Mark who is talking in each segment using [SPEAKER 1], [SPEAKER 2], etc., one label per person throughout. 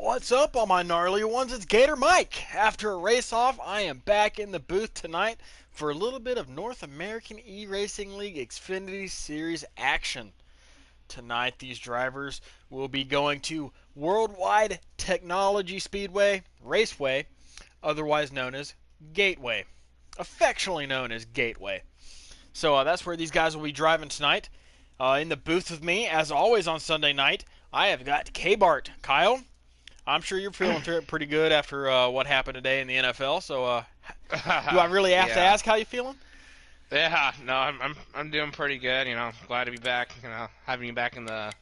[SPEAKER 1] What's up, all my gnarly ones? It's Gator Mike. After a race off, I am back in the booth tonight for a little bit of North American E-Racing League Xfinity Series action. Tonight, these drivers will be going to Worldwide Technology Speedway Raceway, otherwise known as Gateway, affectionately known as Gateway. So that's where these guys will be driving tonight. In the booth with me, as always on Sunday night, I have got K-Bart. Kyle, I'm sure you're feeling pretty good after what happened today in the NFL. So, do I really have to
[SPEAKER 2] Yeah.
[SPEAKER 1] ask how you feeling?
[SPEAKER 2] Yeah, no, I'm doing pretty good. Glad to be back. Having you back in the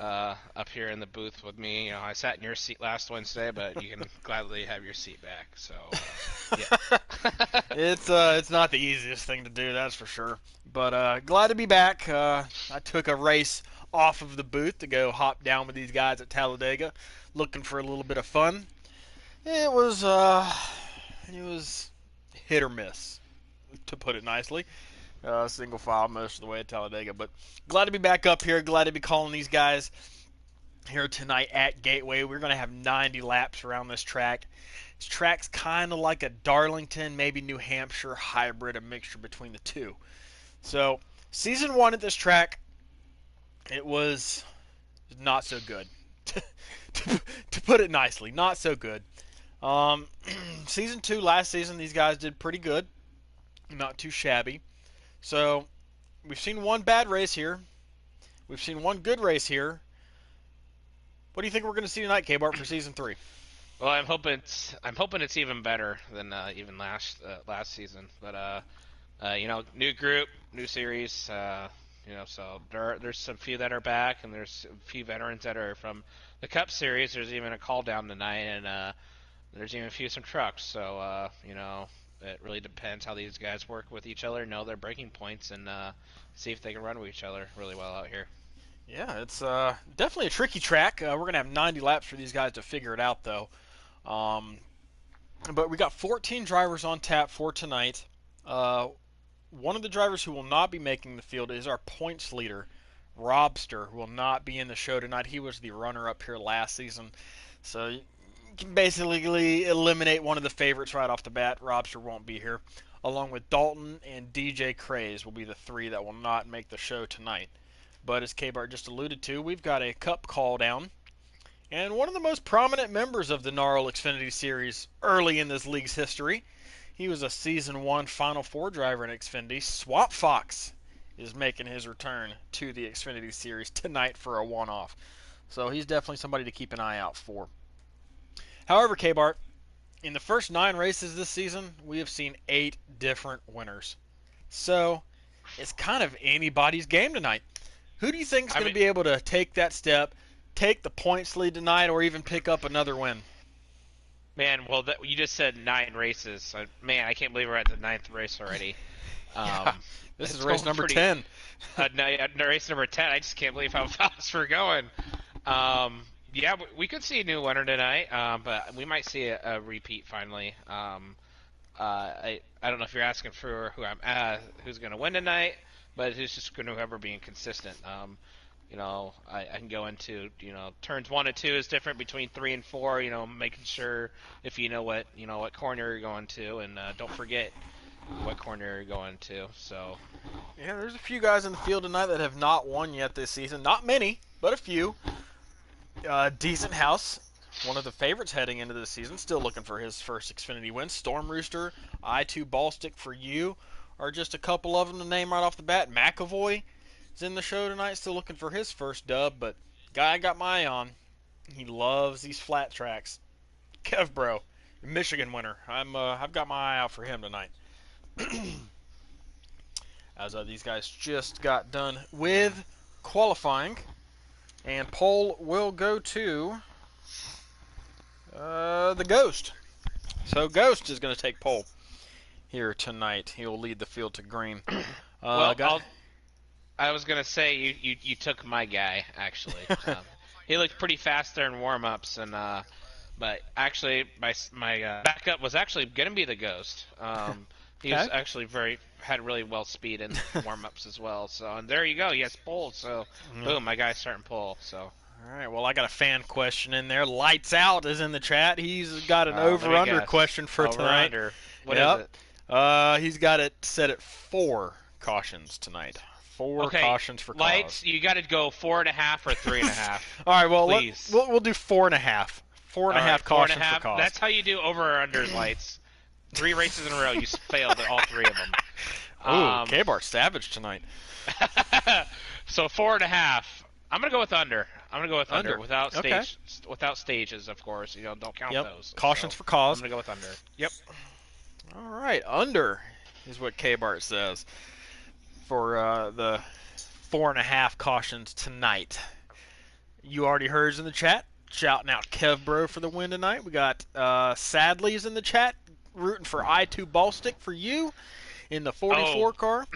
[SPEAKER 2] up here in the booth with me. I sat in your seat last Wednesday, but you can gladly have your seat back. So, yeah.
[SPEAKER 1] It's not the easiest thing to do, that's for sure. But glad to be back. I took a race off of the booth to go hop down with these guys at Talladega, looking for a little bit of fun. It was hit or miss, to put it nicely. Single file most of the way at Talladega, but glad to be back up here. Glad to be calling these guys here tonight at Gateway. We're going to have 90 laps around this track. This track's kind of like a Darlington, maybe New Hampshire hybrid, a mixture between the two. So, season one at this track, it was not so good. to put it nicely, not so good. Um, season two, last season, these guys did pretty good. Not too shabby. So, we've seen one bad race here. We've seen one good race here. What do you think we're going to see tonight, K-Bart, for season three?
[SPEAKER 2] Well, I'm hoping it's even better than even last season. But new group, new series. So there's some few that are back, and there's a few veterans that are from the Cup Series. There's even a call down tonight, and there's even some trucks. So it really depends how these guys work with each other, know their breaking points, and see if they can run with each other really well out here.
[SPEAKER 1] Yeah, it's definitely a tricky track. We're going to have 90 laps for these guys to figure it out, though. Um, but we got 14 drivers on tap for tonight. One of the drivers who will not be making the field is our points leader, Robster, who will not be in the show tonight. He was the runner-up here last season. So you can basically eliminate one of the favorites right off the bat. Robster won't be here. Along with Dalton and DJ Craze will be the three that will not make the show tonight. But as K-Bart just alluded to, we've got a cup call down. And one of the most prominent members of the NARL Xfinity Series early in this league's history, he was a Season 1 Final Four driver in Xfinity. Swap Fox is making his return to the Xfinity Series tonight for a one-off. So he's definitely somebody to keep an eye out for. However, K-Bart, in the first 9 races this season, we have seen 8 different winners. So it's kind of anybody's game tonight. Who do you think is going to be able to take that step, take the points lead tonight, or even pick up another win?
[SPEAKER 2] Man, well, you just said 9 races. Man, I can't believe we're at the 9th race already.
[SPEAKER 1] Yeah, this is race number 10.
[SPEAKER 2] Race number 10. I just can't believe how fast we're going. Yeah, we could see a new winner tonight, but we might see a repeat finally. I don't know if you're asking for who's going to win tonight, but who's just going to whoever being consistent. I can go into turns 1 and 2 is different between 3 and 4. Making sure if you know what corner you're going to, and don't forget what corner you're going to. So
[SPEAKER 1] yeah, there's a few guys in the field tonight that have not won yet this season. Not many, but a few. Decent House, one of the favorites heading into the season, still looking for his first Xfinity win. Storm Rooster, I2 Ballstick for you are just a couple of them to name right off the bat. McAvoy is in the show tonight, still looking for his first dub, but guy I got my eye on, he loves these flat tracks. Kev Bro, Michigan winner. I've got my eye out for him tonight. As these guys just got done with qualifying, and pole will go to the Ghost. So Ghost is going to take pole here tonight. He will lead the field to green.
[SPEAKER 2] I was gonna say you took my guy actually. He looked pretty fast there in warm-ups, and but actually my backup was actually gonna be the Ghost. He was actually had really well speed in warm-ups as well. So and there you go, he has pole. So boom, my guy's starting pole. So
[SPEAKER 1] All right, well, I got a fan question in there. Lights Out is in the chat. He's got an
[SPEAKER 2] Let me
[SPEAKER 1] over-under
[SPEAKER 2] guess.
[SPEAKER 1] question for
[SPEAKER 2] Over
[SPEAKER 1] tonight.
[SPEAKER 2] under. What is
[SPEAKER 1] Yep.
[SPEAKER 2] it?
[SPEAKER 1] He's got it set at 4 cautions tonight. 4
[SPEAKER 2] Okay,
[SPEAKER 1] cautions for cause.
[SPEAKER 2] lights. You got to go 4.5 or 3.5.
[SPEAKER 1] All right, well,
[SPEAKER 2] Please.
[SPEAKER 1] we'll do 4.5. Four and
[SPEAKER 2] All
[SPEAKER 1] a
[SPEAKER 2] right,
[SPEAKER 1] half
[SPEAKER 2] four and a
[SPEAKER 1] cautions for
[SPEAKER 2] half.
[SPEAKER 1] cause.
[SPEAKER 2] That's how you do over or unders, lights. 3 races in a row, you failed at all 3 of them.
[SPEAKER 1] Oh, K-Bar savage tonight.
[SPEAKER 2] So 4.5. I'm gonna go with under. I'm gonna go with under without
[SPEAKER 1] Okay.
[SPEAKER 2] without stages, of course. You know, don't count
[SPEAKER 1] Yep.
[SPEAKER 2] those.
[SPEAKER 1] Cautions
[SPEAKER 2] So
[SPEAKER 1] for
[SPEAKER 2] I'm
[SPEAKER 1] cause.
[SPEAKER 2] gonna go with under. Yep.
[SPEAKER 1] All right, under is what K-Bart says for the 4.5 cautions tonight. You already heard in the chat. Shouting out Kev Bro for the win tonight. We got Sadley's in the chat rooting for I2 Ballstick for you in the 44 car.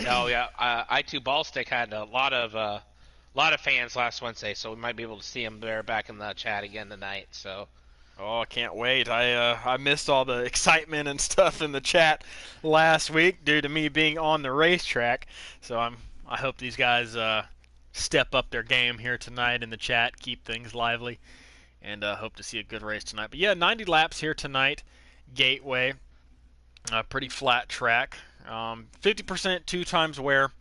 [SPEAKER 2] Oh yeah, I2 Ballstick had a lot of fans last Wednesday, so we might be able to see him there back in the chat again tonight. So.
[SPEAKER 1] Oh, I can't wait. I missed all the excitement and stuff in the chat last week due to me being on the racetrack. So I hope these guys step up their game here tonight in the chat, keep things lively, and hope to see a good race tonight. But yeah, 90 laps here tonight, Gateway, pretty flat track, 50% 2 times wear,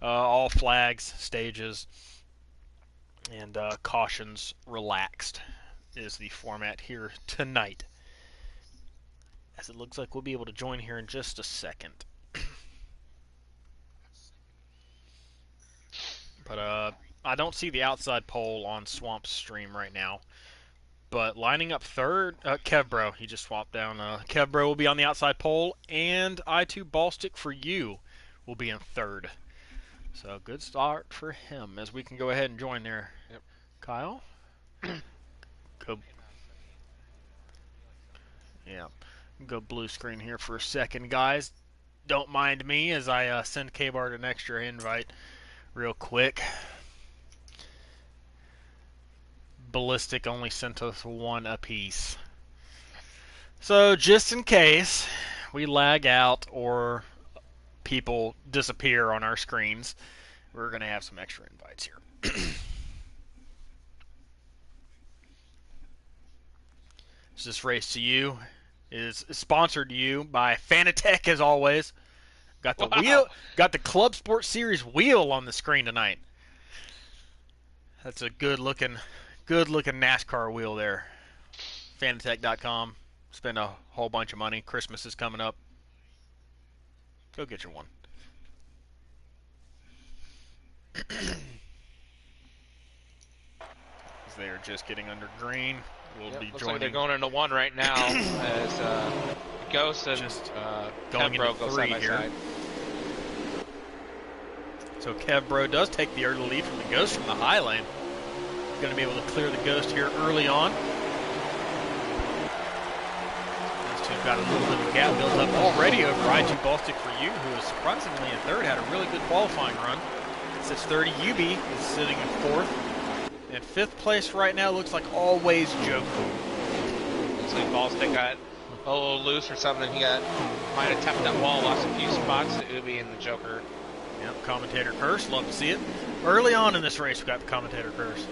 [SPEAKER 1] all flags, stages, and cautions relaxed is the format here tonight. As it looks like we'll be able to join here in just a second. But I don't see the outside pole on Swamp's stream right now. But lining up third, Kevbro, he just swapped down. Kevbro will be on the outside pole, and I2 Ballstick for you will be in third. So good start for him, as we can go ahead and join there.
[SPEAKER 2] Yep.
[SPEAKER 1] Kyle? Go. Yeah. Go blue screen here for a second, guys. Don't mind me as I send K-Bart an extra invite real quick. Ballistic only sent us 1 apiece. So just in case we lag out or people disappear on our screens, we're going to have some extra invites here. This race to you is sponsored to you by Fanatec as always. Got the wheel, got the Club Sport Series wheel on the screen tonight. That's a good looking NASCAR wheel there. Fanatec.com. Spend a whole bunch of money. Christmas is coming up. Go get your one. They are just getting under green. We'll be
[SPEAKER 2] looks
[SPEAKER 1] joining.
[SPEAKER 2] like they're going into 1 right now as Ghost and
[SPEAKER 1] going into
[SPEAKER 2] go
[SPEAKER 1] 3
[SPEAKER 2] side by
[SPEAKER 1] here.
[SPEAKER 2] side.
[SPEAKER 1] So Kevbro does take the early lead from the Ghost from the high lane. He's going to be able to clear the Ghost here early on. These two got a little bit of gap built up already over I2 Ballstick for you, who is surprisingly in third, had a really good qualifying run. Sits 30. UB is sitting in 4th. And 5th place right now looks like always Joker.
[SPEAKER 2] Looks like Ballstick got a little loose or something. He might have tapped that wall, lost a few spots to Ubi and the Joker.
[SPEAKER 1] Yep, commentator curse. Love to see it. Early on in this race, we got the commentator curse.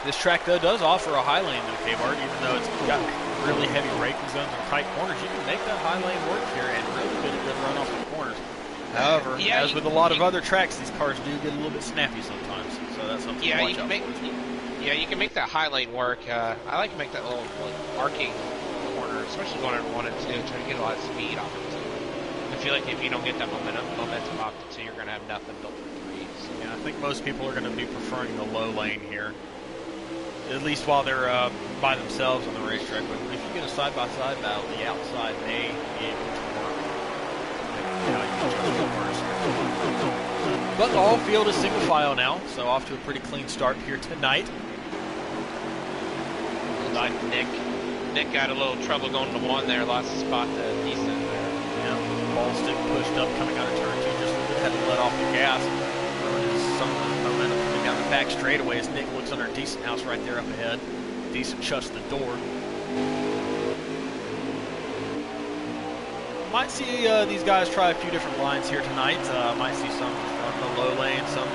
[SPEAKER 1] This track, though, does offer a high lane, though, K-Bart, even though it's got really heavy braking zones and tight corners. You can make that high lane work here and really get a good run off the corners. However, as with a lot of other tracks, these cars do get a little bit snappy sometimes, so that's something to watch out for.
[SPEAKER 2] Yeah, you can make that high lane work. I like to make that little arcing corner, especially going in 1 and 2, trying to get a lot of speed off of 2. I feel like if you don't get that momentum off the 2, you're going to have nothing built for 3. So.
[SPEAKER 1] Yeah, I think most people are going to be preferring the low lane here, at least while they're by themselves on the racetrack. But if you get a side-by-side battle, the outside may be able to work. But the whole field is single file now, so off to a pretty clean start here tonight.
[SPEAKER 2] Like Nick got a little trouble going to 1 there, lost the spot to decent there.
[SPEAKER 1] Yeah, Ballstick pushed up coming out of turn 2, just a little bit, had to let off the gas. Some momentum coming down the back straightaway as Nick looks under Decent House right there up ahead. Decent shuts the door. Might see these guys try a few different lines here tonight. Might see some the low lane, some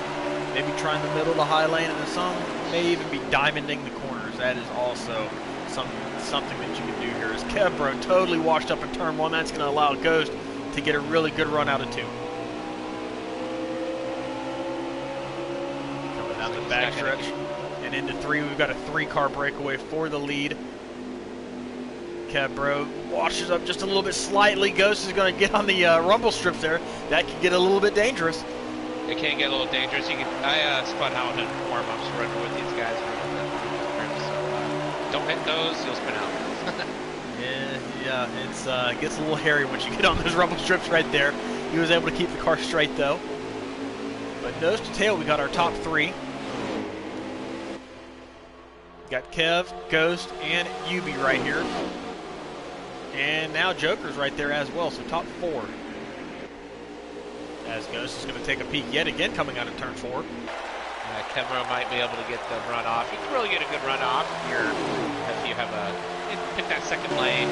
[SPEAKER 1] maybe trying the middle to high lane, and then some may even be diamonding the corners. That is also something that you can do here. As Kevbro totally washed up in turn one, that's going to allow Ghost to get a really good run out of two. Coming out the backstretch and into three, we've got a 3-car breakaway for the lead. Kevbro washes up just a little bit slightly. Ghost is going to get on the rumble strips there. That could get a little bit dangerous.
[SPEAKER 2] It can get a little dangerous. I spun out in warm-ups running with these guys. Don't hit those, you'll spin out. Yeah,
[SPEAKER 1] it gets a little hairy once you get on those rumble strips right there. He was able to keep the car straight though. But nose to tail, we got our top three. Got Kev, Ghost, and Yubi right here. And now Joker's right there as well, so top four. As Ghost is going to take a peek yet again coming out of turn four.
[SPEAKER 2] Kevro might be able to get the run off. You can really get a good run off here if you have pick that second lane,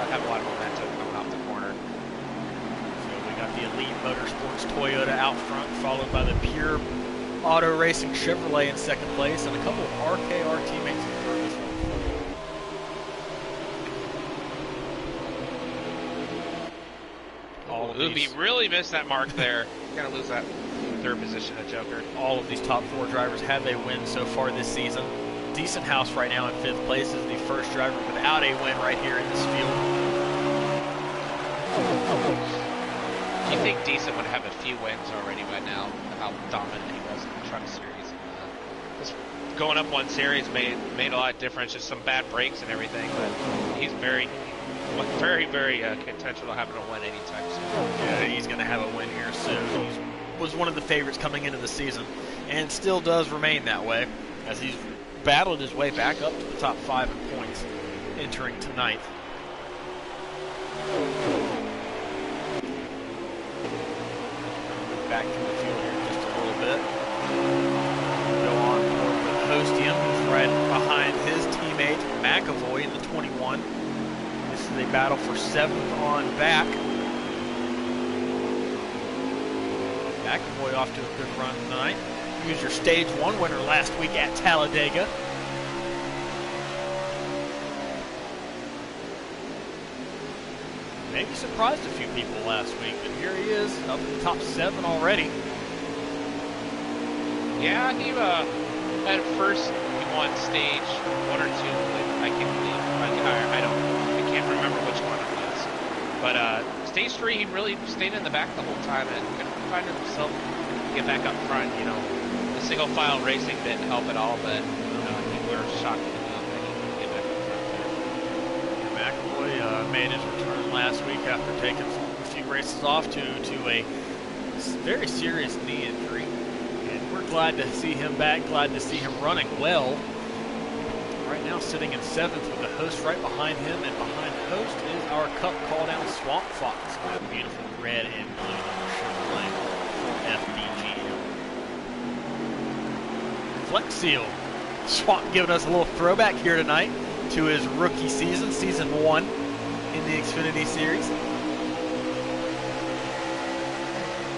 [SPEAKER 2] have a lot of momentum coming off the corner.
[SPEAKER 1] So we got the Elite Motorsports Toyota out front, followed by the Pure Auto Racing Chevrolet in second place, and a couple of RKR teammates in third as well.
[SPEAKER 2] Ubi really missed that mark there. You're going to lose that third position to Joker.
[SPEAKER 1] All of these top four drivers have a win so far this season. Decent House right now in fifth place is the first driver without a win right here in this field.
[SPEAKER 2] Do you think Decent would have a few wins already by now? How dominant he was in the truck series. Just going up one series made a lot of difference. Just some bad breaks and everything, but he's very potential having a win anytime soon.
[SPEAKER 1] Yeah, he's going to have a win here soon. He was one of the favorites coming into the season, and still does remain that way, as he's battled his way back up to the top 5 in points entering tonight. Back to the field here just a little bit. Go on board with Hostium, who's right behind his teammate McAvoy in the 21. This is a battle for 7th on back. McAvoy off to a good run tonight. He was your stage 1 winner last week at Talladega. Maybe surprised a few people last week, but here he is up in the top 7 already.
[SPEAKER 2] Yeah, he at first he won stage 1 or 2. I can't believe I can't remember which one it was. But stage 3, he really stayed in the back the whole time and couldn't find himself get back up front. The single file racing didn't help at all, but I think we were shocked to know that he could get back up front there.
[SPEAKER 1] McAvoy made his return last week after taking a few races off to a very serious knee injury. And we're glad to see him back, glad to see him running well. Right now sitting in 7th with the Host right behind him, and behind the Host is our Cup call-down Swamp Fox with a beautiful red and blue Chevrolet FDGM. Flex Seal. Swamp giving us a little throwback here tonight to his rookie season, season 1 in the Xfinity series.
[SPEAKER 2] So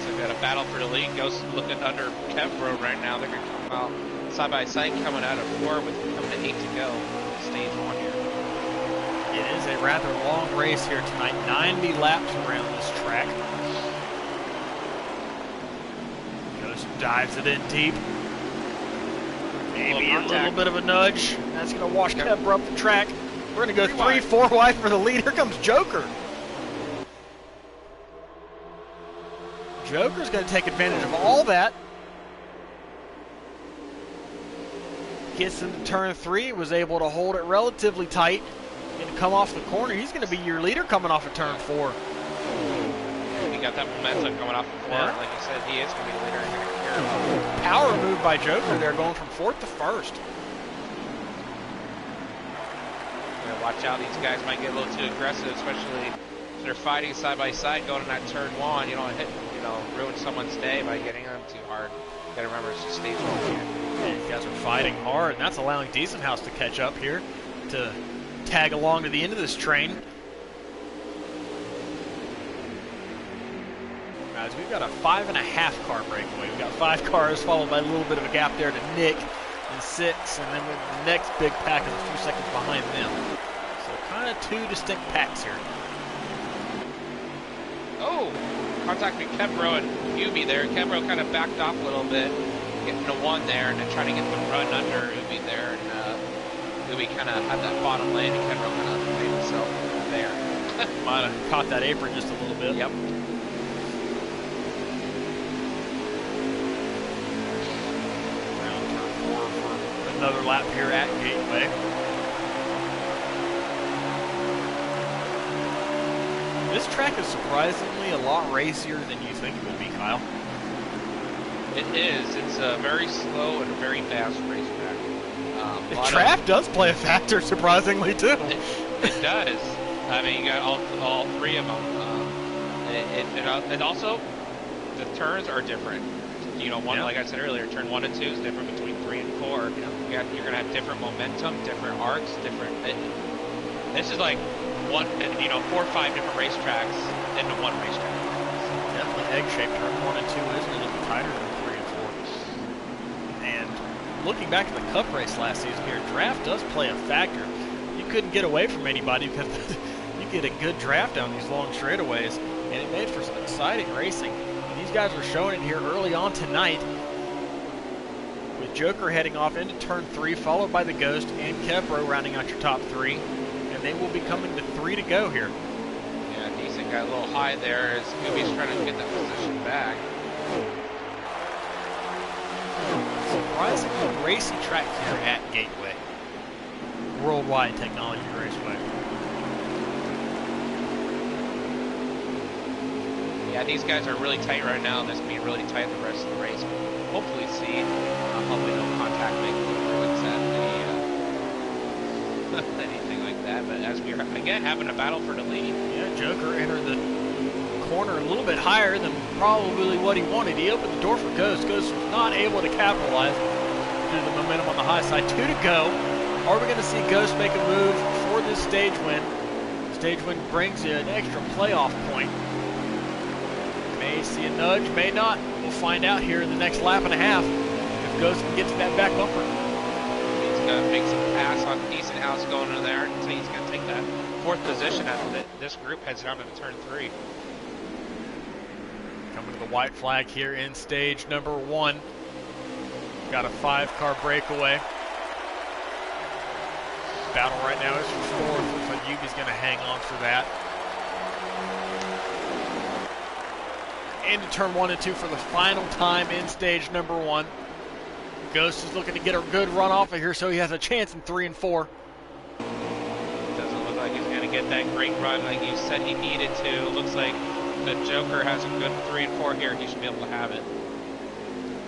[SPEAKER 2] we've got a battle for the lead. Ghost looking under Kevbro right now. They're going to come out side by side, coming out of 4 with coming to 8 to go. Stage 1 here.
[SPEAKER 1] It is a rather long race here tonight. 90 laps around this track. Ghost dives it in deep. Maybe a little bit of a nudge. That's going to wash Kevbro up the track. We're going to go 3-4 wide for the lead. Here comes Joker. Joker's going to take advantage of all that. Gets into turn 3, was able to hold it relatively tight and come off the corner. He's going to be your leader coming off of turn 4.
[SPEAKER 2] He got that momentum coming off of 4. Yeah. Like you said, he is going to be the leader.
[SPEAKER 1] Power move by Joker there, going from 4th to 1st.
[SPEAKER 2] Watch out, these guys might get a little too aggressive, especially if they're fighting side by side going in that turn 1. You don't ruin someone's day by getting them too hard. You gotta remember it's just stage 1 here.
[SPEAKER 1] Yeah, these guys are fighting hard, and that's allowing Decent House to catch up here to tag along to the end of this train. guys. We've got a 5.5 car breakaway. We've got 5 cars, followed by a little bit of a gap there to Nick in 6, and then the next big pack is a few seconds behind them. So kind of 2 distinct packs here.
[SPEAKER 2] Oh, contact with Kebro and Ubi there. Kebro kind of backed off a little bit, getting to 1 there, and then trying to get the run under Ubi there. And Ubi kind of had that bottom lane, and Kebro kind of made himself there.
[SPEAKER 1] Might have caught that apron just a little bit.
[SPEAKER 2] Yep.
[SPEAKER 1] Round turn 4 for another lap here at Gateway. This track is surprisingly a lot racier than you think it would be, Kyle.
[SPEAKER 2] It is. It's a very slow and very fast racetrack.
[SPEAKER 1] The draft does play a factor, surprisingly, too.
[SPEAKER 2] It does. I mean, you got all 3 of them. And also, the turns are different. You know, like I said earlier, turn 1 and 2 is different between 3 and 4. You're going to have different momentum, different arcs, different. This is like 4 or 5 different racetracks into one racetrack.
[SPEAKER 1] Definitely egg-shaped. Turn 1 and 2 is a little bit tighter than 3 and 4. And looking back at the Cup race last season here, draft does play a factor. You couldn't get away from anybody because you get a good draft down these long straightaways, and it made for some exciting racing. And these guys were showing it here early on tonight, with Joker heading off into turn 3, followed by the Ghost and Kebro rounding out your top 3, and they will be coming to 3 to go here.
[SPEAKER 2] Yeah, decent. Got a little high there as Scooby's trying to get that position back.
[SPEAKER 1] Surprisingly racy track here at Gateway. Worldwide Technology Raceway.
[SPEAKER 2] Yeah, these guys are really tight right now, and this being really tight the rest of the race. Hopefully see, hopefully no contact making influence at the, anything like that. But as we're, again, having a battle for the lead.
[SPEAKER 1] Yeah, Joker entered the corner a little bit higher than probably what he wanted. He opened the door for Ghost. Ghost was not able to capitalize due to the momentum on the high side. 2 to go. Are we going to see Ghost make a move for this stage win? Stage win brings you an extra playoff point. May see a nudge, may not. We'll find out here in the next lap and a half if Ghost can get to that back bumper.
[SPEAKER 2] He's going to make some pass on Decent House going in there. So he's going to take that 4th position as this group heads down to the turn 3.
[SPEAKER 1] Coming to the white flag here in stage number 1. Got a 5-car breakaway. Battle right now is for 4th. Looks like Yubi's going to hang on for that. Into turn 1 and 2 for the final time in stage number 1. Ghost is looking to get a good run off of here, so he has a chance in 3 and 4.
[SPEAKER 2] Doesn't look like he's going to get that great run like you said he needed to. It looks like the Joker has a good 3 and 4 here. He should be able to have it.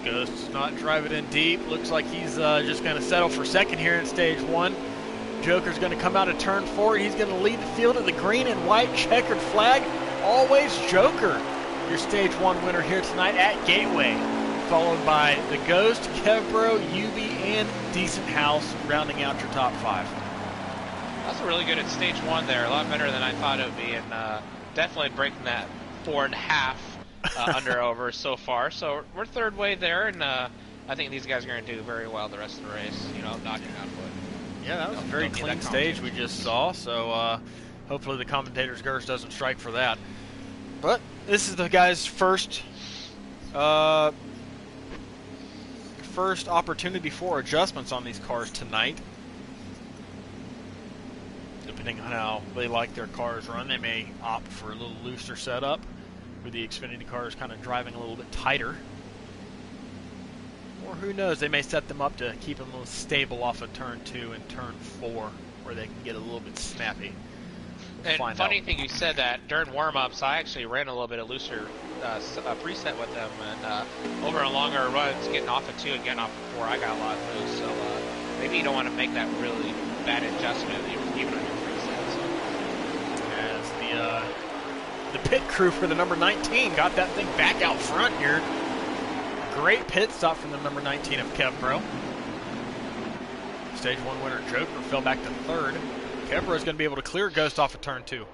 [SPEAKER 1] Ghost does not drive it in deep. Looks like he's just going to settle for 2nd here in stage 1. Joker's going to come out of turn 4. He's going to lead the field of the green and white checkered flag. Always Joker, your stage 1 winner here tonight at Gateway. Followed by the Ghost, Kebro, Yubi, and Decent House rounding out your top 5.
[SPEAKER 2] That's really good at stage 1 there. A lot better than I thought it would be. And definitely breaking that 4.5 under over so far. So we're 3rd way there. And I think these guys are going to do very well the rest of the race. You know, knocking out wood.
[SPEAKER 1] Yeah, that was a very clean stage we just saw, so hopefully the commentator's curse doesn't strike for that. But this is the guy's first opportunity for adjustments on these cars tonight. Depending on how they like their cars run, they may opt for a little looser setup, with the Xfinity cars kind of driving a little bit tighter. Or who knows, they may set them up to keep them a little stable off of turn 2 and turn 4, where they can get a little bit snappy.
[SPEAKER 2] And funny thing you said that, during warm-ups, I actually ran a little bit of looser preset with them, and over a longer runs, getting off of 2 and getting off of 4, I got a lot loose, so maybe you don't want to make that really bad adjustment even on your presets.
[SPEAKER 1] As the pit crew for the number 19 got that thing back out front here. Great pit stop from the number 19 of Kebro. Stage 1 winner Joker fell back to 3rd. Kebro is going to be able to clear Ghost off of turn 2.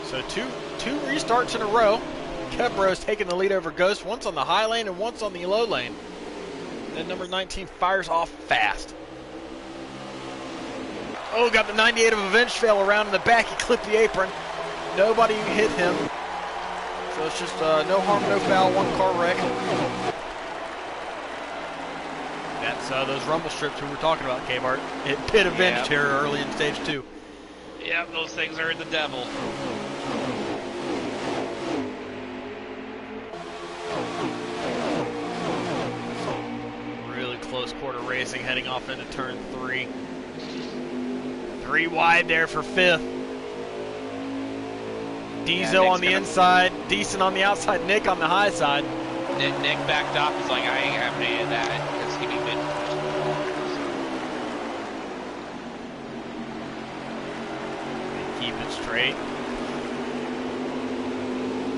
[SPEAKER 1] So two restarts in a row. Kebro's taking the lead over Ghost, once on the high lane and once on the low lane. Then number 19 fires off fast. Oh, got the 98 of Avenge Fail around in the back. He clipped the apron. Nobody hit him. So it's just no harm, no foul, one car wreck. That's those rumble strips we were talking about, K-Bart. It pit avenged here early in stage 2.
[SPEAKER 2] Yep, those things are the devil.
[SPEAKER 1] Really close quarter racing heading off into turn 3. 3 wide there for 5th. Diesel on the inside, Decent on the outside, Nick on the high side.
[SPEAKER 2] Nick backed off. He's like, I ain't having any of that. Because he'd be mid.
[SPEAKER 1] Keep it straight.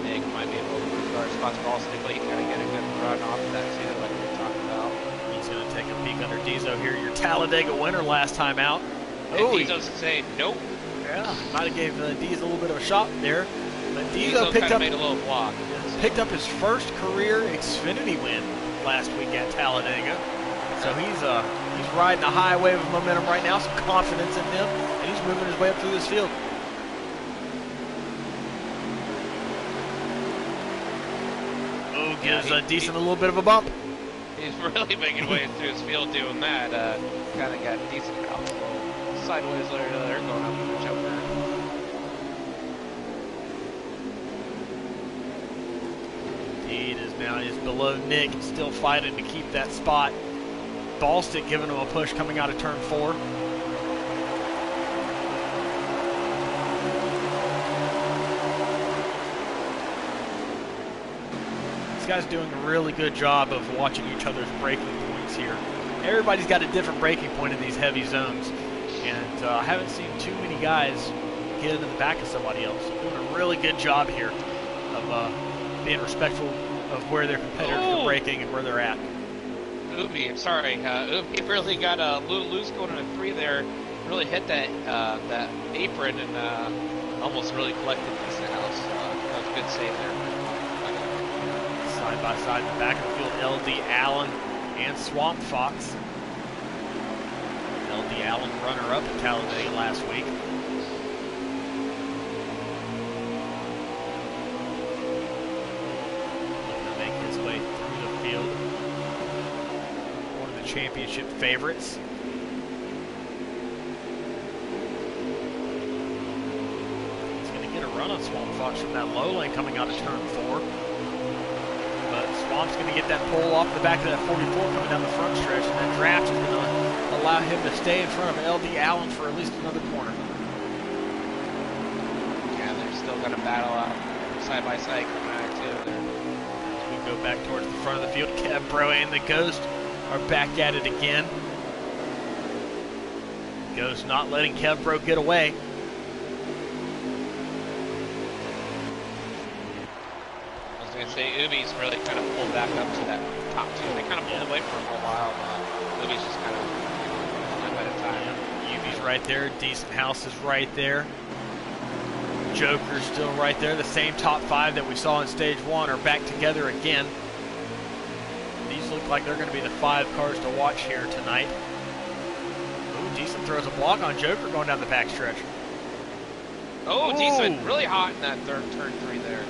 [SPEAKER 2] Nick might be able to guard spots for all but he's got to get a good run off of that too, like we were talking about.
[SPEAKER 1] He's going to take a peek under Diesel here. Your Talladega winner last time out.
[SPEAKER 2] Oh, Diesel's saying nope.
[SPEAKER 1] Yeah, might have gave Diesel a little bit of a shot there. But Diesel
[SPEAKER 2] picked up, made a little block.
[SPEAKER 1] Picked up his first career Xfinity win last week at Talladega. So he's riding a high wave of momentum right now, some confidence in him, and he's moving his way up through this field. Oh, gives Decent a little bit of a bump.
[SPEAKER 2] He's really making way through his field doing that. Kind of got Decent out a little sideways there, going up with the choker.
[SPEAKER 1] Indeed, is now just below Nick, still fighting to keep that spot. Ballstick giving him a push coming out of turn 4. These guys doing a really good job of watching each other's braking points here. Everybody's got a different braking point in these heavy zones, and I haven't seen too many guys get into the back of somebody else. So doing a really good job here of being respectful of where their competitors are braking and where they're at.
[SPEAKER 2] Ubi, I'm sorry. Ubi really got a little loose going into 3 there. Really hit that that apron and almost really collected Decent House. That was a good save there.
[SPEAKER 1] Side by side in the back of the field, LD Allen and Swamp Fox. LD Allen runner-up at Talladega last week. Looking to make his way through the field. One of the championship favorites. He's going to get a run on Swamp Fox from that low lane coming out of turn 4. But Swamp's going to get that pole off the back of that 44 coming down the front stretch, and that draft is going to allow him to stay in front of LD Allen for at least another corner.
[SPEAKER 2] Yeah, they're still going to battle out side by side coming out too.
[SPEAKER 1] As we go back towards the front of the field, Kebro and the Ghost are back at it again. Ghost not letting Kebro get away.
[SPEAKER 2] Say Ubi's really kind of pulled back up to that top 2. They kind of pulled away for a while. Ubi's just kind of one at a time.
[SPEAKER 1] Ubi's right there. Decent House is right there. Joker's still right there. The same top 5 that we saw in stage 1 are back together again. These look like they're going to be the 5 cars to watch here tonight. Ooh, Decent throws a block on Joker going down the backstretch.
[SPEAKER 2] Oh, Decent really hot in that turn 3 there.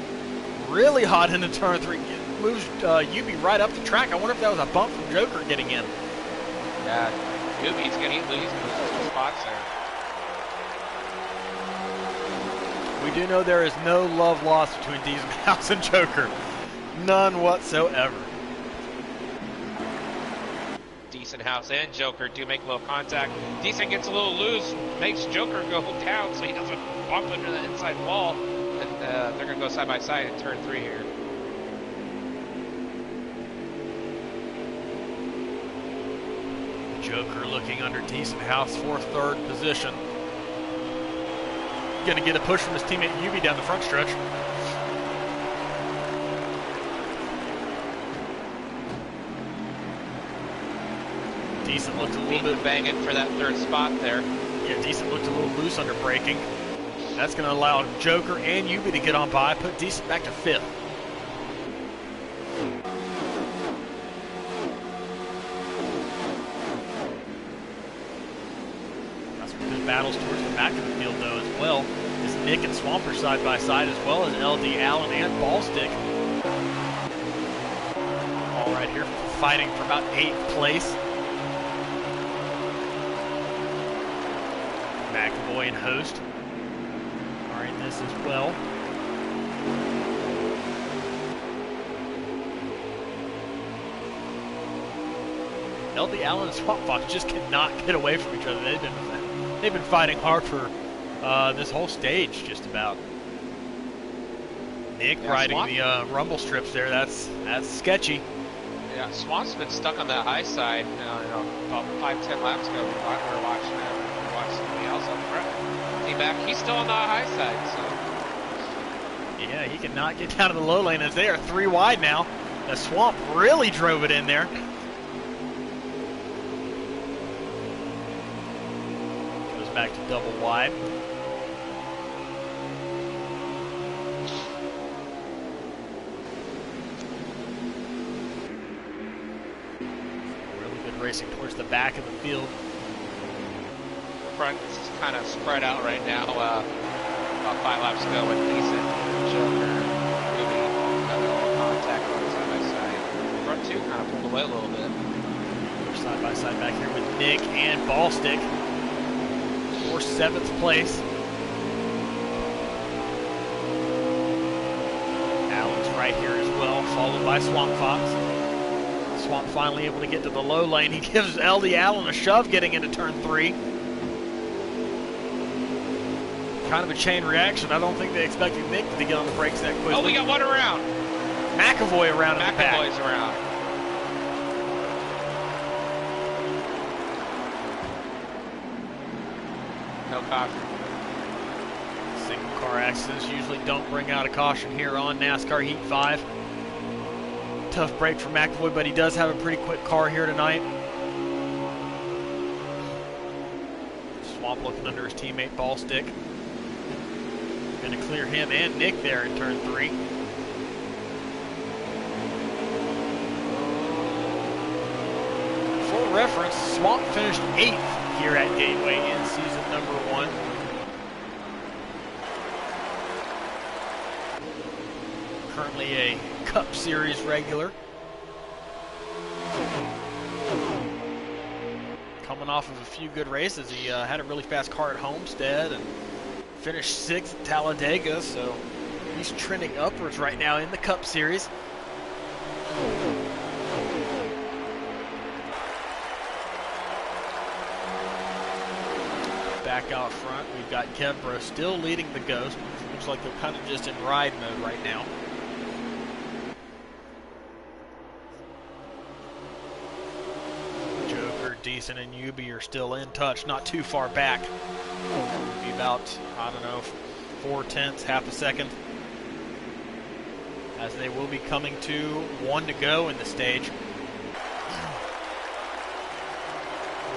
[SPEAKER 1] Really hot into turn 3. Moves Ubi right up the track. I wonder if that was a bump from Joker getting in.
[SPEAKER 2] Yeah, Ubi's going to lose some spots there.
[SPEAKER 1] We do know there is no love lost between Decent House and Joker. None whatsoever.
[SPEAKER 2] Decent House and Joker do make a little contact. Decent gets a little loose, makes Joker go down so he doesn't bump into the inside wall. And they're going to go side by side in turn 3 here.
[SPEAKER 1] Joker looking under Decent House for 3rd position. Going to get a push from his teammate Ubi down the front stretch. Decent looked a little bit
[SPEAKER 2] banging for that 3rd spot there.
[SPEAKER 1] Yeah, Decent looked a little loose under braking. That's going to allow Joker and Yubi to get on by, put Decent back to 5th. Got some good battles towards the back of the field, though, as well. As Nick and Swamper side by side, as well as LD Allen and Ballstick. All right here, fighting for about 8th place. McAvoy and Host are in this as well. LD Allen and Swamp Fox just cannot get away from each other. They've been fighting hard for this whole stage, just about. Nick riding the rumble strips there. That's sketchy.
[SPEAKER 2] Yeah, Swamp's been stuck on the high side. About 5-10 laps ago, we were watching it. We watched somebody else up front. Came back. He's still on the high side. So
[SPEAKER 1] yeah, he cannot get down to the low lane as they are 3 wide now. The Swamp really drove it in there. Goes back to double wide. Racing towards the back of the field.
[SPEAKER 2] Front is kind of spread out right now. About 5 laps ago with Decent, Joker, maybe contact side by side. Front 2 kind of pulled away a little bit.
[SPEAKER 1] Side by side back here with Nick and Ballstick for 7th place. Allen's right here as well, followed by Swamp Fox. Swamp finally able to get to the low lane. He gives LD Allen a shove getting into turn 3. Kind of a chain reaction. I don't think they expected Nick to get on the brakes that quickly.
[SPEAKER 2] Oh, we got one around.
[SPEAKER 1] McAvoy around in the back.
[SPEAKER 2] McAvoy's around. No caution.
[SPEAKER 1] Single car accidents usually don't bring out a caution here on NASCAR Heat 5. Tough break for McAvoy, but he does have a pretty quick car here tonight. Swamp looking under his teammate Ballstick. Going to clear him and Nick there in turn 3. For reference, Swamp finished 8th here at Gateway in season number 1. Currently a Cup Series regular. Coming off of a few good races. He had a really fast car at Homestead and finished 6th at Talladega, so he's trending upwards right now in the Cup Series. Back out front, we've got Kevbro still leading the Ghost. Looks like they're kind of just in ride mode right now. Decent and Yubi are still in touch, not too far back. Be about, I don't know, 4/10, half a second. As they will be coming to 1 to go in the stage.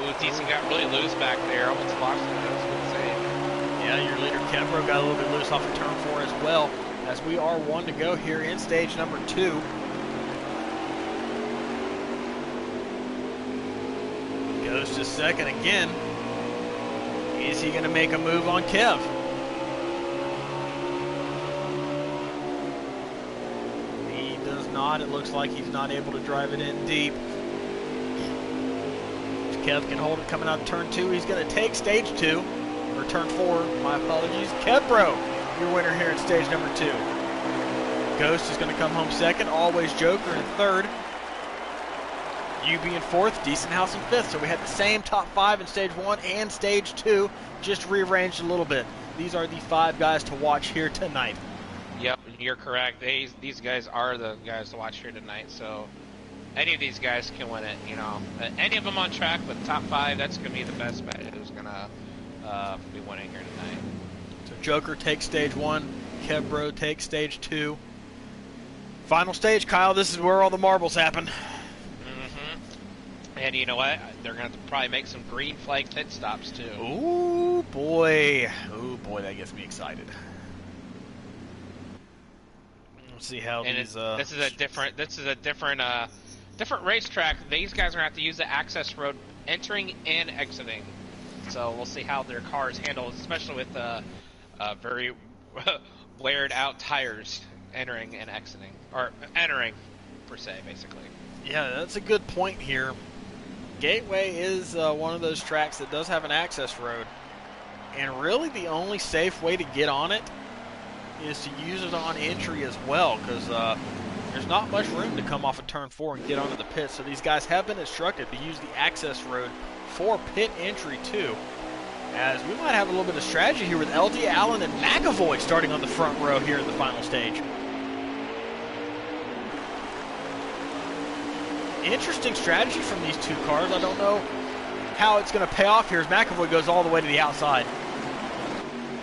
[SPEAKER 2] Ooh, Decent got really loose back there. Almost lost it. That was a good save.
[SPEAKER 1] Yeah, your leader Kevbro got a little bit loose off of turn 4 as well. As we are 1 to go here in stage number 2. Goes to second again. Is he going to make a move on Kev? He does not. It looks like he's not able to drive it in deep. Kev can hold it coming out of turn 2. He's going to take stage 2, or turn 4, my apologies. Kevbro, your winner here in stage number 2. Ghost is going to come home second. Always Joker in third. UB in 4th, Decent House in 5th. So we had the same top 5 in stage 1 and stage 2, just rearranged a little bit. These are the 5 guys to watch here tonight.
[SPEAKER 2] Yep, you're correct. These guys are the guys to watch here tonight. So any of these guys can win it. You know, any of them on track with top 5, that's going to be the best bet who's going to be winning here tonight.
[SPEAKER 1] So Joker takes stage 1, Kevbro takes stage 2. Final stage, Kyle. This is where all the marbles happen.
[SPEAKER 2] And you know what? They're going to probably make some green flag pit stops, too.
[SPEAKER 1] Ooh, boy. Oh, boy, that gets me excited. Let's see how
[SPEAKER 2] And
[SPEAKER 1] these...
[SPEAKER 2] this is a different racetrack. These guys are going to have to use the access road entering and exiting. So we'll see how their cars handle, especially with very blared out tires entering and exiting. Or entering, per se, basically.
[SPEAKER 1] Yeah, that's a good point here. Gateway is one of those tracks that does have an access road. And really the only safe way to get on it is to use it on entry as well, because there's not much room to come off of turn 4 and get onto the pit. So these guys have been instructed to use the access road for pit entry too. As we might have a little bit of strategy here with LD Allen and McAvoy starting on the front row here in the final stage. Interesting strategy from these two cars. I don't know how it's going to pay off here as McAvoy goes all the way to the outside.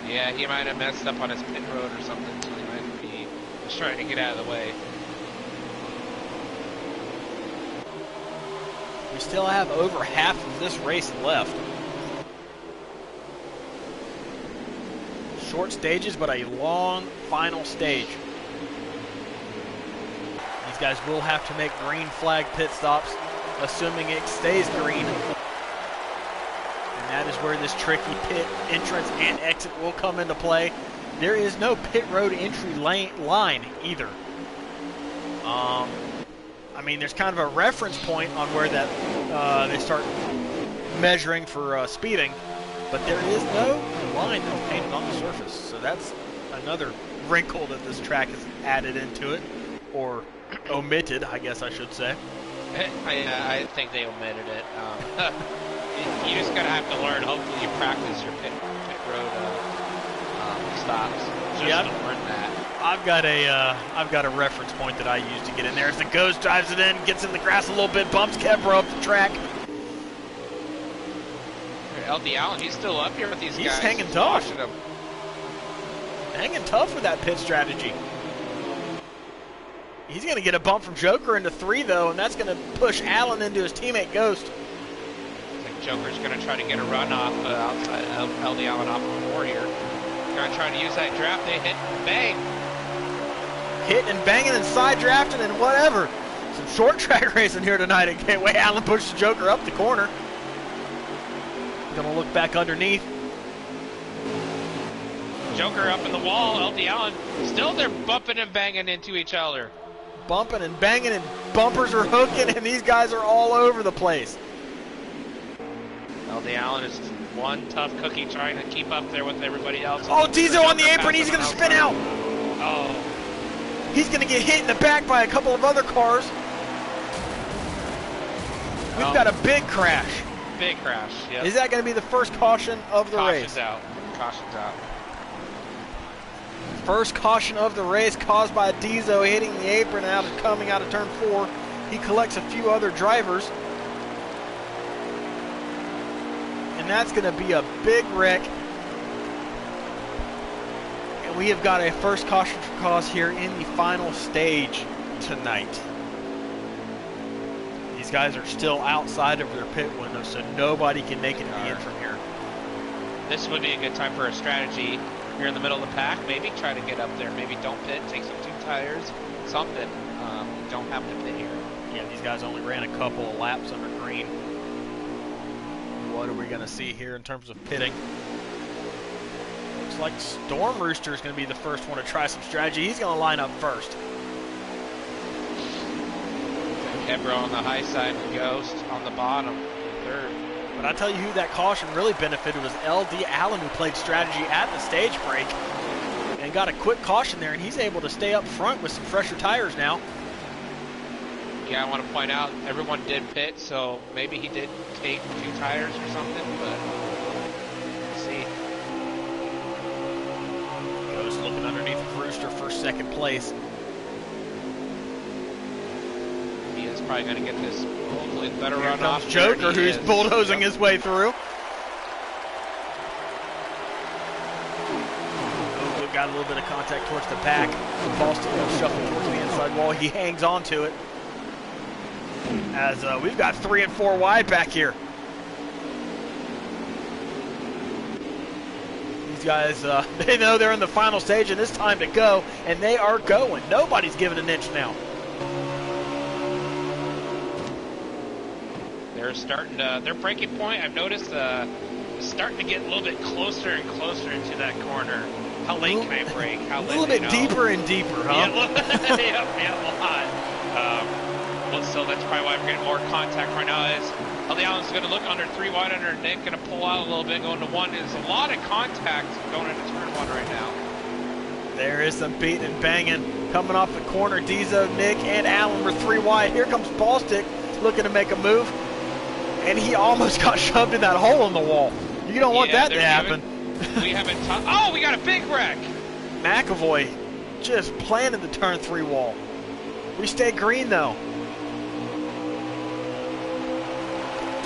[SPEAKER 2] Yeah, he might have messed up on his pit road or something, so he might be just trying to get out of the way.
[SPEAKER 1] We still have over half of this race left. Short stages, but a long final stage. These guys will have to make green flag pit stops, assuming it stays green. And that is where this tricky pit entrance and exit will come into play. There is no pit road entry line either. I mean, there's kind of a reference point on where that they start measuring for speeding, but there is no line that's painted on the surface. So that's another wrinkle that this track has added into it, or omitted, I guess I should say.
[SPEAKER 2] I think they omitted it. You just gotta have to learn. Hopefully, you practice your pit road stops. Just
[SPEAKER 1] Yep.
[SPEAKER 2] to learn that.
[SPEAKER 1] I've got a reference point that I use to get in there. As the Ghost drives it in, gets in the grass a little bit, bumps Kebra up the track.
[SPEAKER 2] LD Allen, he's still up here with these guys.
[SPEAKER 1] He's hanging tough.
[SPEAKER 2] Watching them.
[SPEAKER 1] Hanging tough with that pit strategy. He's going to get a bump from Joker into 3, though, and that's going to push Allen into his teammate Ghost.
[SPEAKER 2] I think Joker's going to try to get a run off outside LD Allen off of 4 here. Going to try to use that draft. They hit and bang.
[SPEAKER 1] Hit and banging and side drafting and whatever. Some short track racing here tonight at Gateway. Allen pushes Joker up the corner. Going to look back underneath.
[SPEAKER 2] Joker up in the wall. LD Allen. Still they're bumping and banging into each other.
[SPEAKER 1] Bumping and banging and bumpers are hooking and these guys are all over the place.
[SPEAKER 2] LD Allen is one tough cookie trying to keep up there with everybody else.
[SPEAKER 1] Oh, Diesel on the apron. He's going to spin out.
[SPEAKER 2] Oh.
[SPEAKER 1] He's going to get hit in the back by a couple of other cars. We've got a big crash.
[SPEAKER 2] Big crash, yeah.
[SPEAKER 1] Is that going to be the first caution of the race?
[SPEAKER 2] Caution's out. Caution's out.
[SPEAKER 1] First caution of the race caused by Diesel hitting the apron coming out of turn 4. He collects a few other drivers. And that's going to be a big wreck. And we have got a first caution for cause here in the final stage tonight. These guys are still outside of their pit window, so nobody can make it in from here.
[SPEAKER 2] This would be a good time for a strategy. You're in the middle of the pack, maybe try to get up there. Maybe don't pit, take some 2 tires, something. You don't have to pit here.
[SPEAKER 1] Yeah, these guys only ran a couple of laps under green. What are we going to see here in terms of pitting? Looks like Storm Rooster is going to be the first one to try some strategy. He's going to line up first.
[SPEAKER 2] Kebra on the high side and Ghost on the bottom, 3rd.
[SPEAKER 1] But I tell you who that caution really benefited was LD Allen, who played strategy at the stage break and got a quick caution there, and he's able to stay up front with some fresher tires now.
[SPEAKER 2] Yeah, I want to point out everyone did pit, so maybe he did take 2 tires or something, but we'll see.
[SPEAKER 1] Ghost looking underneath Rooster for 2nd place.
[SPEAKER 2] He is probably going to get this hopefully better
[SPEAKER 1] Here
[SPEAKER 2] run
[SPEAKER 1] comes
[SPEAKER 2] off.
[SPEAKER 1] Joker, who's bulldozing his way through. We've got a little bit of contact towards the back. Ball still going to shuffle towards the inside wall. He hangs on to it. As we've got 3 and 4 wide back here. These guys, they know they're in the final stage and it's time to go, and they are going. Nobody's giving an inch now.
[SPEAKER 2] They're starting to, their breaking point, I've noticed, is starting to get a little bit closer and closer into that corner. How late can I brake? How late?
[SPEAKER 1] A little bit deeper and deeper, huh?
[SPEAKER 2] Yeah, a lot. Well, so that's probably why I'm getting more contact right now. Is LD Allen's going to look under 3 wide under Nick, going to pull out a little bit, going to 1. There's a lot of contact going into turn 1 right now.
[SPEAKER 1] There is some beating and banging coming off the corner. Diesel, Nick, and Allen were 3 wide. Here comes Ballstick looking to make a move, and he almost got shoved in that hole in the wall. You don't want that to happen.
[SPEAKER 2] We haven't oh, we got a big wreck.
[SPEAKER 1] McAvoy just planted the turn 3 wall. We stay green though.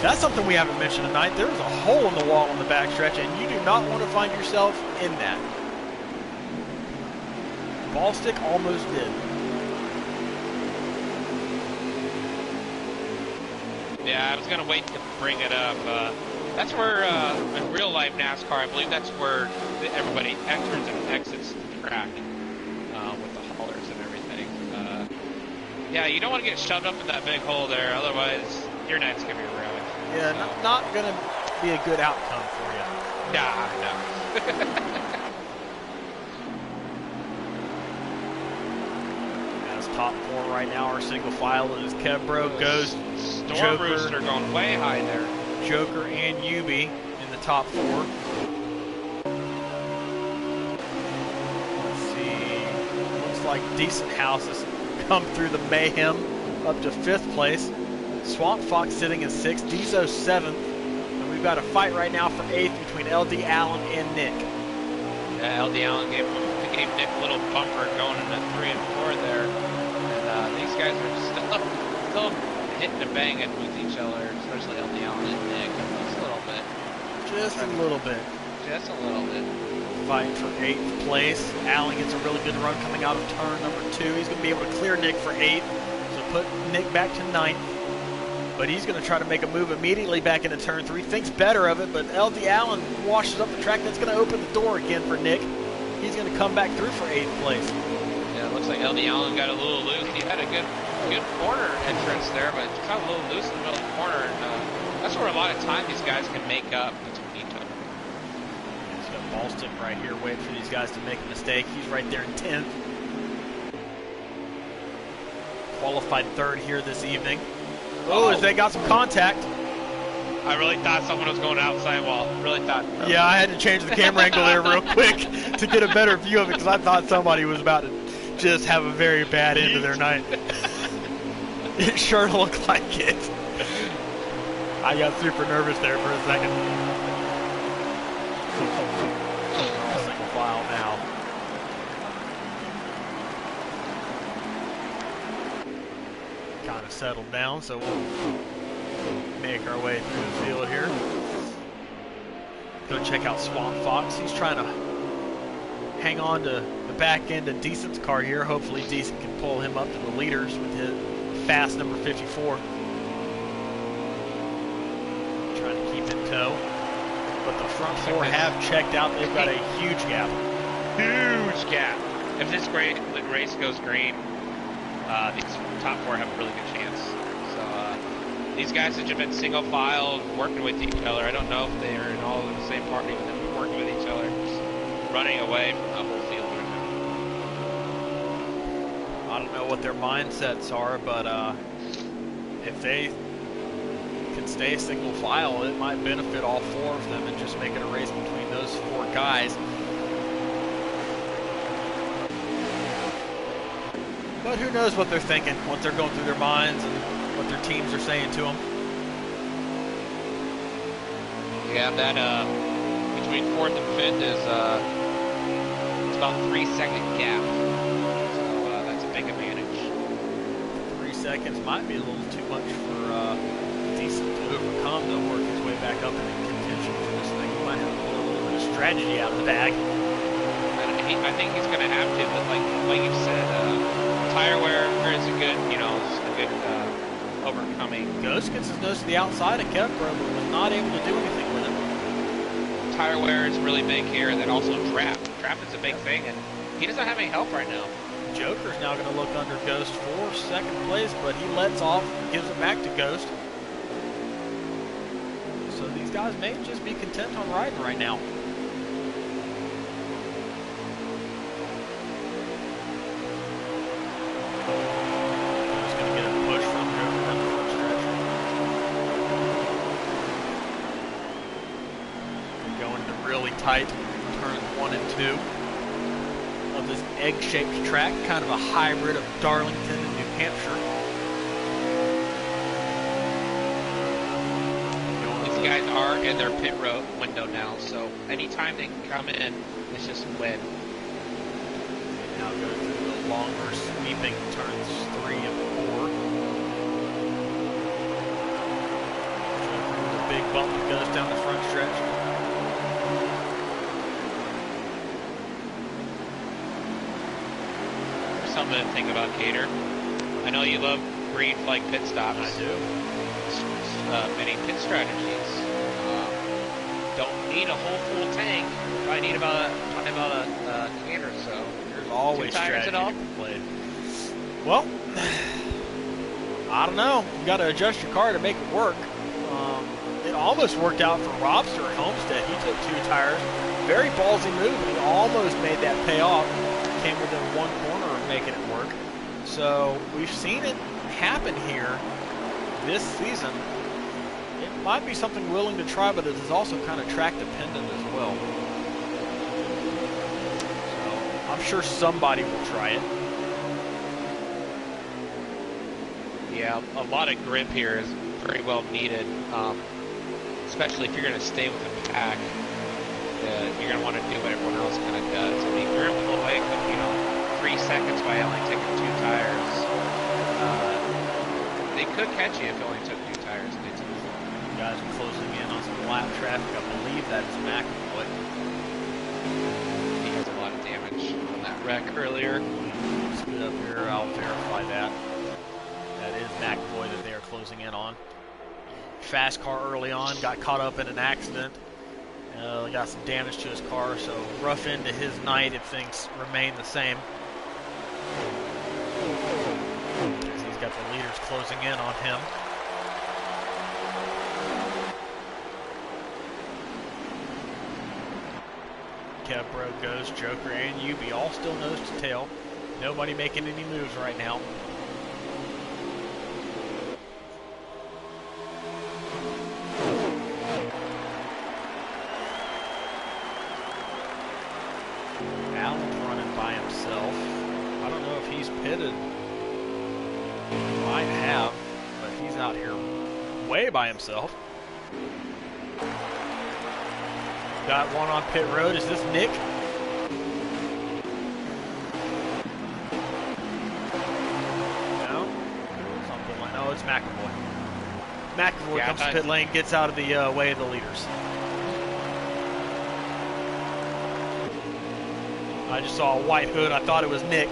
[SPEAKER 1] That's something we haven't mentioned tonight. There's a hole in the wall on the backstretch, and you do not want to find yourself in that. Ballstick almost did.
[SPEAKER 2] Yeah, I was going to wait to bring it up. That's where, in real life NASCAR, I believe that's where everybody enters and exits the track with the haulers and everything. Yeah, you don't want to get shoved up in that big hole there, otherwise your night's going to be ruined.
[SPEAKER 1] Yeah, not going to be a good outcome for you.
[SPEAKER 2] Nah, no.
[SPEAKER 1] As top 4 right now, our single file is Kevbro, Ghost,
[SPEAKER 2] Storm
[SPEAKER 1] Joker,
[SPEAKER 2] Rooster going way high there.
[SPEAKER 1] Joker and Yubi in the top 4. Let's see. Looks like Decent House has come through the mayhem up to 5th place. Swamp Fox sitting in 6th, Dizo 7th. And we've got a fight right now for 8th between LD Allen and Nick.
[SPEAKER 2] Yeah, LD Allen gave Nick a little bumper going into 3 and 4 there. And these guys are still hitting and banging with each other, especially LD Allen and Nick. Just a little bit.
[SPEAKER 1] Just a little bit.
[SPEAKER 2] Just a little bit.
[SPEAKER 1] Fighting for 8th place. Allen gets a really good run coming out of turn number 2. He's going to be able to clear Nick for 8th. So put Nick back to 9th. But he's going to try to make a move immediately back into turn 3. Thinks better of it, but LD Allen washes up the track. That's going to open the door again for Nick. He's going to come back through for 8th place.
[SPEAKER 2] Yeah, it looks like LD Allen got a little loose. He had a good corner entrance there, but got a little loose in the middle of the corner. And that's where a lot of time these guys can make up between each other.
[SPEAKER 1] He's got Ballstick right here waiting for these guys to make a mistake. He's right there in 10th. Qualified 3rd here this evening. Oh, as they got some contact.
[SPEAKER 2] I really thought someone was going outside wall. Really thought.
[SPEAKER 1] Yeah, I had to change the camera angle there real quick to get a better view of it because I thought somebody was about to just have a very bad end of their night. It sure looked like it. I got super nervous there for a second. All single file now. Kind of settled down, so we'll make our way through the field here. Go check out Swamp Fox. He's trying to hang on to the back end of Decent's car here. Hopefully Decent can pull him up to the leaders with his fast number 54. Trying to keep in tow. But the front 4 have checked out. They've got a huge gap.
[SPEAKER 2] Huge gap. If this race goes green, these top 4 have a really good chance. So these guys have just been single file working with each other. I don't know if they are in all in the same party, but they've been working with each other, just running away from the whole field right now.
[SPEAKER 1] I don't know what their mindsets are, but if they can stay single file, it might benefit all 4 of them and just make it a race between those 4 guys. But who knows what they're thinking, what they're going through their minds, and what their teams are saying to them.
[SPEAKER 2] Yeah, that between 4th and 5th is it's about 3-second gap. So that's a big advantage.
[SPEAKER 1] 3 seconds might be a little too much for Decent to overcome. They'll work his way back up into contention for this thing. He might have to pull a little bit of strategy out of the bag.
[SPEAKER 2] I think he's going to have to, but like you said, tire wear is a good, overcoming.
[SPEAKER 1] Ghost gets his nose to the outside of Kevbro, but was not able to do anything with it.
[SPEAKER 2] tire wear is really big here, and then also draft. Draft is a big thing, and he doesn't have any help right now.
[SPEAKER 1] Joker's now going to look under Ghost for second place, but he lets off, gives it back to Ghost. So these guys may just be content on riding right now. Just going to get a push from Joker down the front stretch. We're going into really tight turns 1 and 2. Of this egg-shaped track, kind of a hybrid of Darlington and New Hampshire.
[SPEAKER 2] These guys are in their pit road window now, so anytime they can come in, it's just a win.
[SPEAKER 1] Now go through the longer sweeping turns 3 and 4. The big bump that goes down the front stretch.
[SPEAKER 2] Something to think about, Gator. I know you love green flag pit stops.
[SPEAKER 1] I do.
[SPEAKER 2] Many pit strategies. Don't need a whole full tank. I need about a can or so.
[SPEAKER 1] There's always
[SPEAKER 2] 2 tires
[SPEAKER 1] strategy
[SPEAKER 2] at all.
[SPEAKER 1] to be played. Well, I don't know. You got to adjust your car to make it work. It almost worked out for Robster at Homestead. He took 2 tires. Very ballsy move, and he almost made that pay off. Came within 1 corner of making it work. So we've seen it happen here this season. It might be something willing to try, but it is also kind of track dependent as well. So I'm sure somebody will try it.
[SPEAKER 2] Yeah, a lot of grip here is very well needed, especially if you're going to stay with the pack. You're going to want to do what everyone else kind of does. I mean, you're able to pull away, 3 seconds by only taking 2 tires. They could catch you if you only took 2 tires.
[SPEAKER 1] You guys are closing in on some lap traffic. I believe that is McAvoy.
[SPEAKER 2] He has a lot of damage on that wreck earlier.
[SPEAKER 1] Speed up here, I'll verify that. That is McAvoy that they are closing in on. Fast car early on, got caught up in an accident. Got some damage to his car, so rough into his night if things remain the same. As he's got the leaders closing in on him. Kevbro, Ghost, Joker, and Yubi all still nose to tail. Nobody making any moves right now. Allen's running by himself. I don't know if he's pitted. Might have, but he's out here way by himself. Got one on pit road. Is this Nick? No? Something like, no, it's McAvoy. McAvoy comes to pit lane, gets out of the way of the leaders. I just saw a white hood. I thought it was Nick.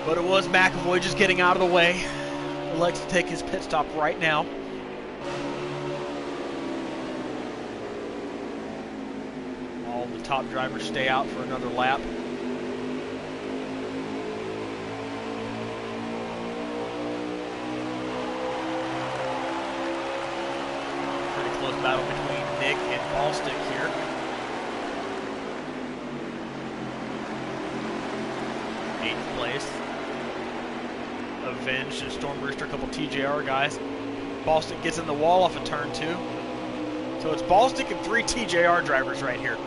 [SPEAKER 1] But it was McAvoy just getting out of the way. He likes to take his pit stop right now. All the top drivers stay out for another lap. Pretty close battle between Nick and Ballstick here. Place. Avenged and Storm Rooster, a couple TJR guys. Ballstick gets in the wall off of turn 2. So it's Ballstick and 3 TJR drivers right here.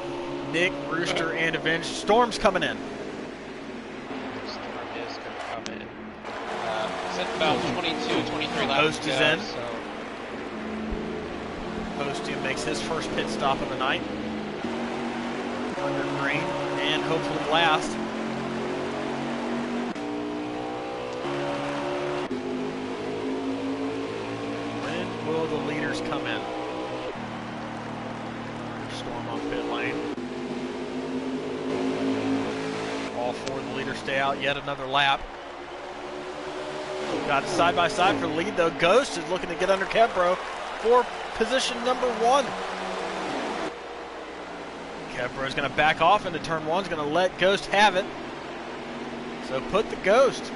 [SPEAKER 1] Nick, Rooster, and Avenged. Storm's coming in.
[SPEAKER 2] Storm is going to come in. It's about 22, 23 laps.
[SPEAKER 1] Host is in. Hostium makes his first pit stop of the night. Under green, and hopefully last. Will the leaders come in? Storm on pit lane. All 4 of the leaders stay out yet another lap. Got it side by side for the lead though. Ghost is looking to get under Kevbro for position number 1. Kevbro's going to back off into turn 1. Is going to let Ghost have it. So put the Ghost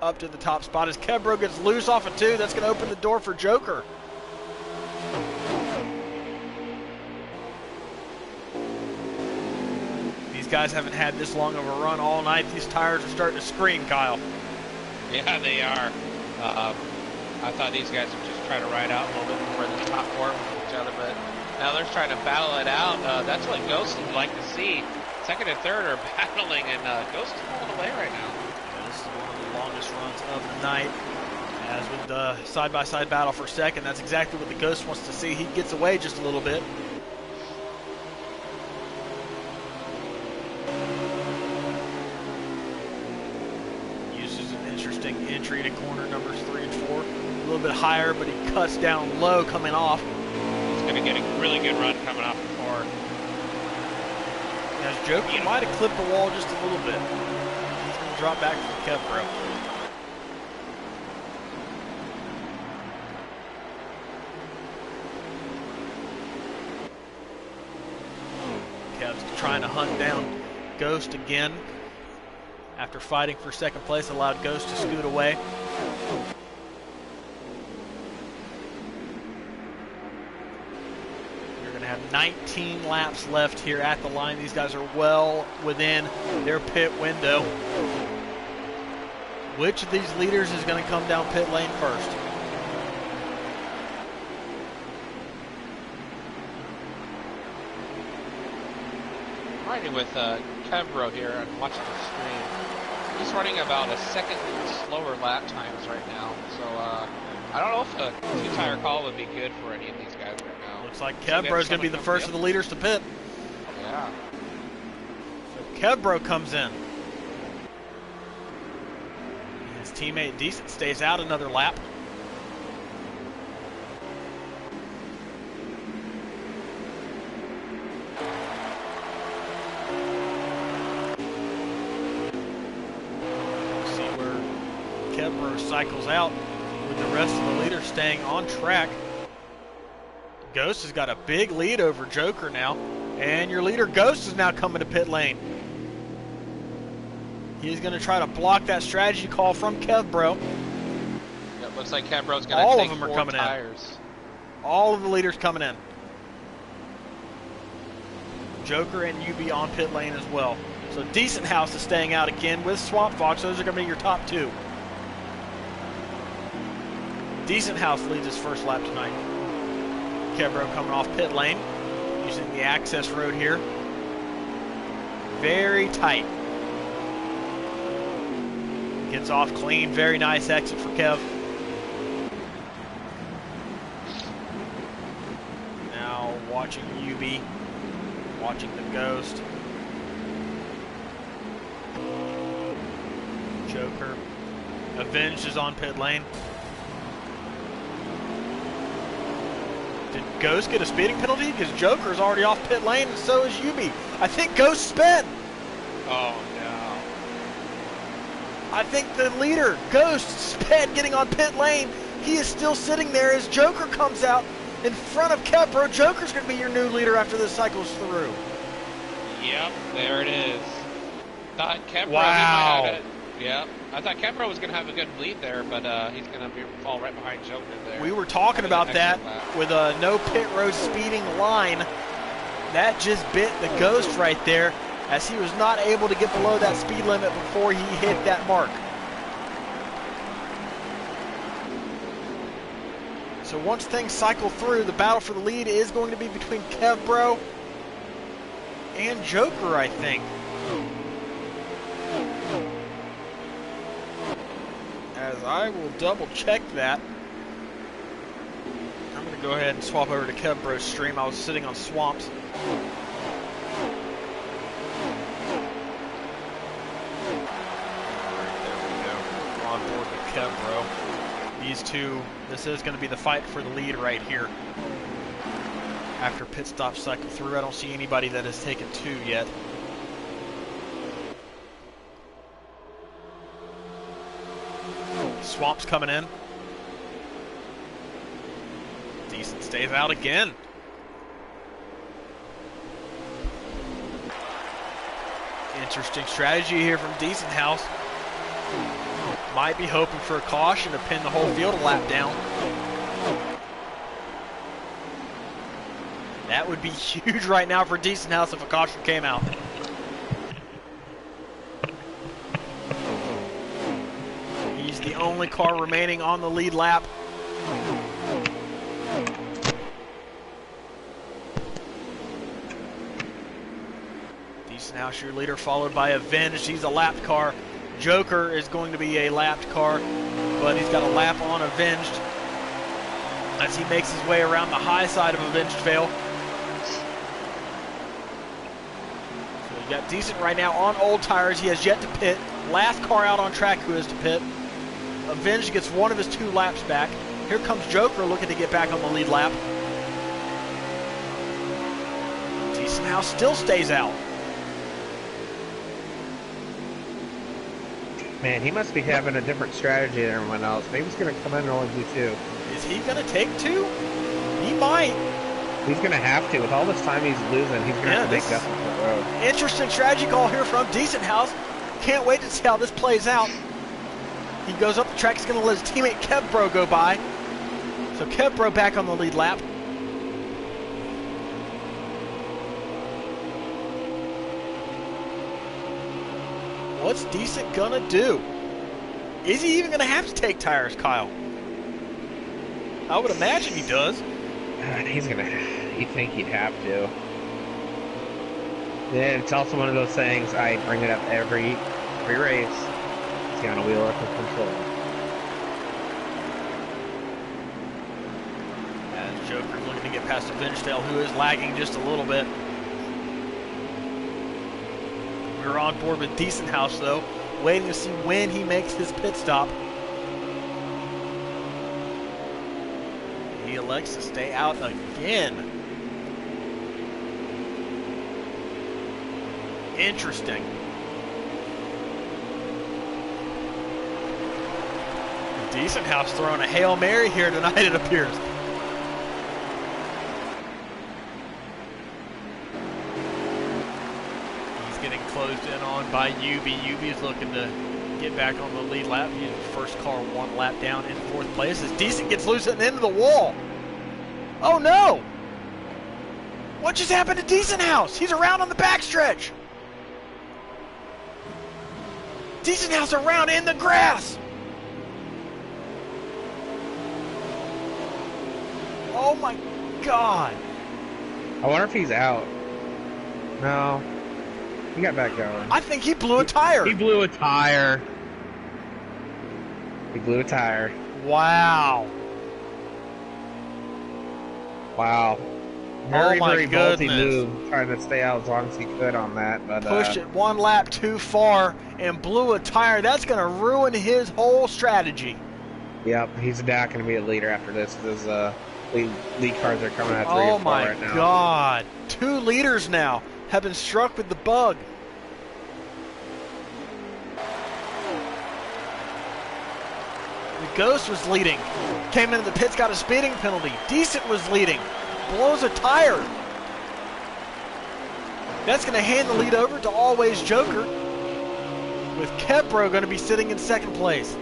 [SPEAKER 1] up to the top spot as Kevbro gets loose off of 2. That's going to open the door for Joker. These guys haven't had this long of a run all night. These tires are starting to scream, Kyle.
[SPEAKER 2] Yeah, they are. I thought these guys would just try to ride out a little bit more than top 4 with each other, but now they're trying to battle it out. That's what Ghost would like to see. Second and third are battling, and Ghost is pulling away right now.
[SPEAKER 1] Yeah, this is one of the longest runs of the night. As with the side-by-side battle for second, that's exactly what the Ghost wants to see. He gets away just a little bit. Uses an interesting entry to corner numbers 3 and 4. A little bit higher, but he cuts down low coming off.
[SPEAKER 2] He's going to get a really good run coming off the 4.
[SPEAKER 1] As Joker might have clipped the wall just a little bit. He's going to drop back to the Kevbro. Kev's trying to hunt down Ghost again. After fighting for second place, allowed Ghost to scoot away. Have 19 laps left here at the line. These guys are well within their pit window. Which of these leaders is going to come down pit lane first?
[SPEAKER 2] Riding with Kevbro here and watching the stream. He's running about a second slower lap times right now. So I don't know if a 2-tire call would be good for any of these guys right now.
[SPEAKER 1] Looks like Kevbro's going to be the first of the leaders to pit.
[SPEAKER 2] Yeah.
[SPEAKER 1] So Kevbro comes in. His teammate Decent stays out another lap. See where Kevbro cycles out with the rest of the leaders staying on track. Ghost has got a big lead over Joker now, and your leader Ghost is now coming to pit lane. He's going to try to block that strategy call from Kevbro.
[SPEAKER 2] Yeah, it looks like Kevbro's going to take
[SPEAKER 1] them are
[SPEAKER 2] 4
[SPEAKER 1] coming
[SPEAKER 2] tires.
[SPEAKER 1] All of the leaders coming in. Joker and UB on pit lane as well. So Decent House is staying out again with Swamp Fox. Those are going to be your top 2. Decent House leads his first lap tonight. Kevbro coming off pit lane, using the access road here. Very tight. Gets off clean. Very nice exit for Kev. Now watching UB, watching the Ghost. Joker. Avenged is on pit lane. Did Ghost get a speeding penalty? Because Joker's already off pit lane, and so is UB. I think Ghost sped.
[SPEAKER 2] Oh, no.
[SPEAKER 1] I think the leader, Ghost, sped getting on pit lane. He is still sitting there as Joker comes out in front of Kevbro. Joker's going to be your new leader after this cycle's through.
[SPEAKER 2] Yep, there it is. Thought Kevbro,
[SPEAKER 1] wow.
[SPEAKER 2] Yep. I thought Kevbro was going to have a good lead there, but he's going to fall right behind Joker there.
[SPEAKER 1] We were talking about that with a no pit road speeding line. That just bit the Ghost right there, as he was not able to get below that speed limit before he hit that mark. So once things cycle through, the battle for the lead is going to be between Kevbro and Joker, I think. As I will double check that. I'm going to go ahead and swap over to Kevbro's stream. I was sitting on Swamps. On board with Kevbro. These two, this is going to be the fight for the lead right here. After pit stop cycle through, I don't see anybody that has taken 2 yet. Swamp's coming in. Decent stays out again. Interesting strategy here from Decent House. Might be hoping for a caution to pin the whole field a lap down. That would be huge right now for Decent House if a caution came out. He's the only car remaining on the lead lap. Decent House, your leader, followed by Avenged. He's a lapped car. Joker is going to be a lapped car, but he's got a lap on Avenged as he makes his way around the high side of Avenged Vale. So you got Decent right now on old tires. He has yet to pit. Last car out on track who is to pit. Avenged gets one of his 2 laps back. Here comes Joker looking to get back on the lead lap. Decent House still stays out.
[SPEAKER 3] Man, he must be having a different strategy than everyone else. Maybe he's going to come in and only do 2.
[SPEAKER 1] Is he going to take 2? He might.
[SPEAKER 3] He's going to have to. With all this time he's losing, he's going to have to make Justin for the road.
[SPEAKER 1] Interesting strategy call here from Decent House. Can't wait to see how this plays out. He goes up the track. He's going to let his teammate Kevbro go by. So Kevbro back on the lead lap. What's Decent gonna do? Is he even gonna have to take tires, Kyle? I would imagine he does.
[SPEAKER 3] You'd think he'd have to. Yeah, it's also one of those things, I bring it up every race. He's got a wheel up of control.
[SPEAKER 1] As Joker's looking to get past Avengedale, who is lagging just a little bit. We're on board with Decent House, though, waiting to see when he makes his pit stop. He elects to stay out again. Interesting. Decent House throwing a Hail Mary here tonight, it appears. Closed in on by Yubi. Yubi is looking to get back on the lead lap. He's the first car 1 lap down in 4th place as Decent gets loose at the end of the wall. Oh no! What just happened to Decent House? He's around on the backstretch. Decent House around in the grass. Oh my God.
[SPEAKER 3] I wonder if he's out. No. He got back going.
[SPEAKER 1] I think he blew a tire.
[SPEAKER 3] He blew a tire. He blew a tire.
[SPEAKER 1] Wow.
[SPEAKER 3] Wow. Very,
[SPEAKER 1] my
[SPEAKER 3] very
[SPEAKER 1] goodness.
[SPEAKER 3] ballsy move, trying to stay out as long as he could on that. But
[SPEAKER 1] pushed it 1 lap too far and blew a tire. That's going to ruin his whole strategy.
[SPEAKER 3] Yep, he's not going to be a leader after this. His lead cars are coming at 3
[SPEAKER 1] Oh
[SPEAKER 3] or 4
[SPEAKER 1] my
[SPEAKER 3] right now.
[SPEAKER 1] God. 2 leaders now have been struck with the bug. The Ghost was leading. Came into the pits, got a speeding penalty. Decent was leading. Blows a tire. That's going to hand the lead over to Always Joker, with Kepro going to be sitting in 2nd place.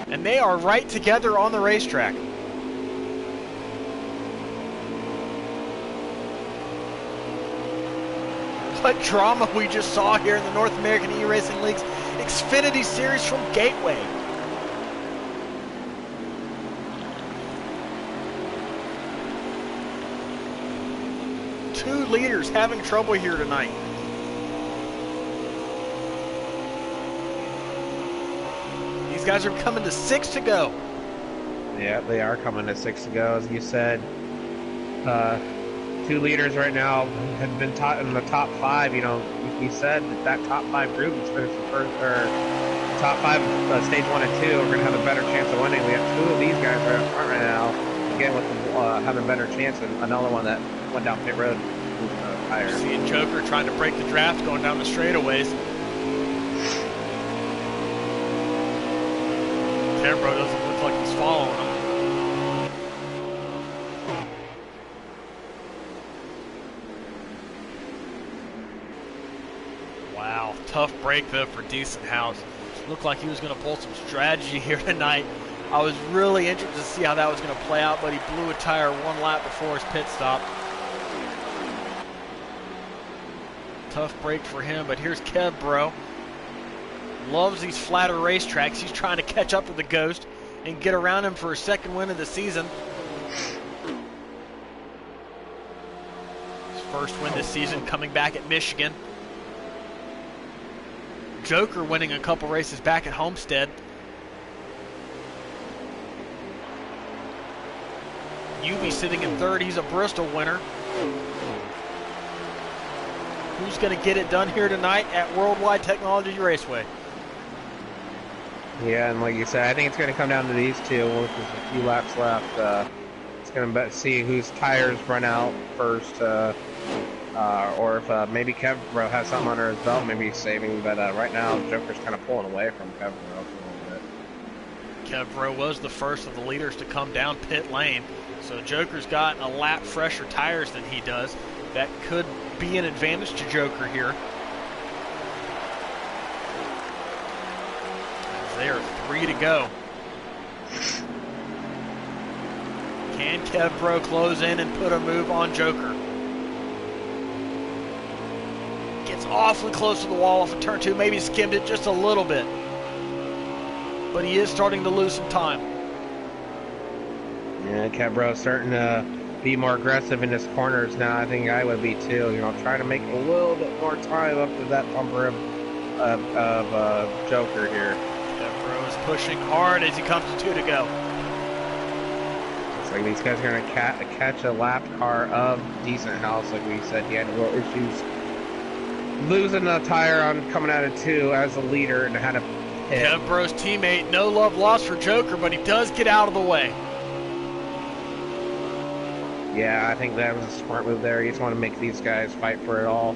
[SPEAKER 1] And they are right together on the racetrack. What drama we just saw here in the North American E-Racing League's Xfinity Series from Gateway. Two leaders having trouble here tonight. These guys are coming to 6 to go.
[SPEAKER 3] Yeah, they are coming to 6 to go, as you said. 2 leaders right now have been taught in the top 5. You know, we said that top 5 group is finished the first, or top 5 stage 1 and 2 are going to have a better chance of winning. We have 2 of these guys right up front right now, again with having a better chance, and another one that went down pit road.
[SPEAKER 1] Seeing Joker trying to break the draft going down the straightaways. Cambro doesn't look like he's following him. tough break, though, for Decent House. Looked like he was going to pull some strategy here tonight. I was really interested to see how that was going to play out, but he blew a tire 1 lap before his pit stop. Tough break for him, but here's Kev Bro. Loves these flatter racetracks. He's trying to catch up to the Ghost and get around him for his second win of the season. His first win this season coming back at Michigan. Joker winning a couple races back at Homestead. Yubi sitting in third. He's a Bristol winner. Who's going to get it done here tonight at Worldwide Technology Raceway?
[SPEAKER 3] Yeah, and like you said, I think it's going to come down to these two with just a few laps left. It's going to see whose tires run out first, or if maybe Kevbro has something under his belt, maybe he's saving. But right now, Joker's kind of pulling away from Kevbro a little bit.
[SPEAKER 1] Kevbro was the first of the leaders to come down pit lane, so Joker's got a lap fresher tires than he does. That could be an advantage to Joker here. There are 3 to go. Can Kevbro close in and put a move on Joker? Gets awfully close to the wall off of turn 2, maybe skimmed it just a little bit. But he is starting to lose some time.
[SPEAKER 3] Yeah, Kevbro's starting to be more aggressive in his corners now. I think I would be too. You know, trying to make a little bit more time up to that bumper of Joker here.
[SPEAKER 1] Kevbro is pushing hard as he comes to 2 to go.
[SPEAKER 3] Looks like these guys are going to catch a lap car of Decent House. Like we said, he had little issues losing a tire on coming out of 2 as a leader and had a hit.
[SPEAKER 1] Kevbro's teammate, no love lost for Joker, but he does get out of the way.
[SPEAKER 3] Yeah, I think that was a smart move there. You just want to make these guys fight for it all.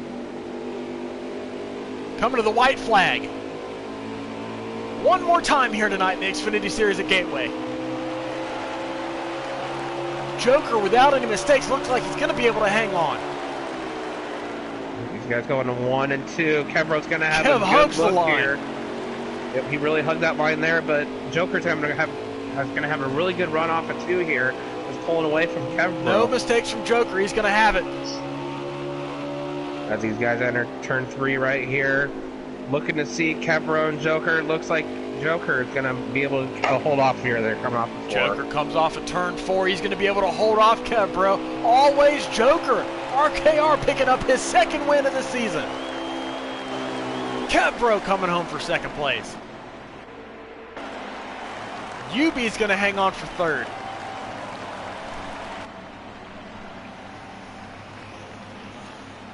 [SPEAKER 1] Coming to the white flag. One more time here tonight in the Xfinity Series at Gateway. Joker, without any mistakes, looks like he's going to be able to hang on.
[SPEAKER 3] These guys going to 1 and 2. Kevbro's going to have
[SPEAKER 1] Kev
[SPEAKER 3] a
[SPEAKER 1] hugs
[SPEAKER 3] good
[SPEAKER 1] the
[SPEAKER 3] look
[SPEAKER 1] line.
[SPEAKER 3] here. Yep, he really hugged that line there, but Joker's going to have a really good run off of 2 here. Just pulling away from Kevbro.
[SPEAKER 1] No mistakes from Joker. He's going to have it.
[SPEAKER 3] As these guys enter turn 3 right here. Looking to see Kevbro and Joker. Looks like Joker is going to be able to hold off here. They're coming off the 4.
[SPEAKER 1] Joker comes off at turn 4. He's going to be able to hold off Kevbro. Always Joker. RKR picking up his second win of the season. Kevbro coming home for second place. Yubi's going to hang on for third.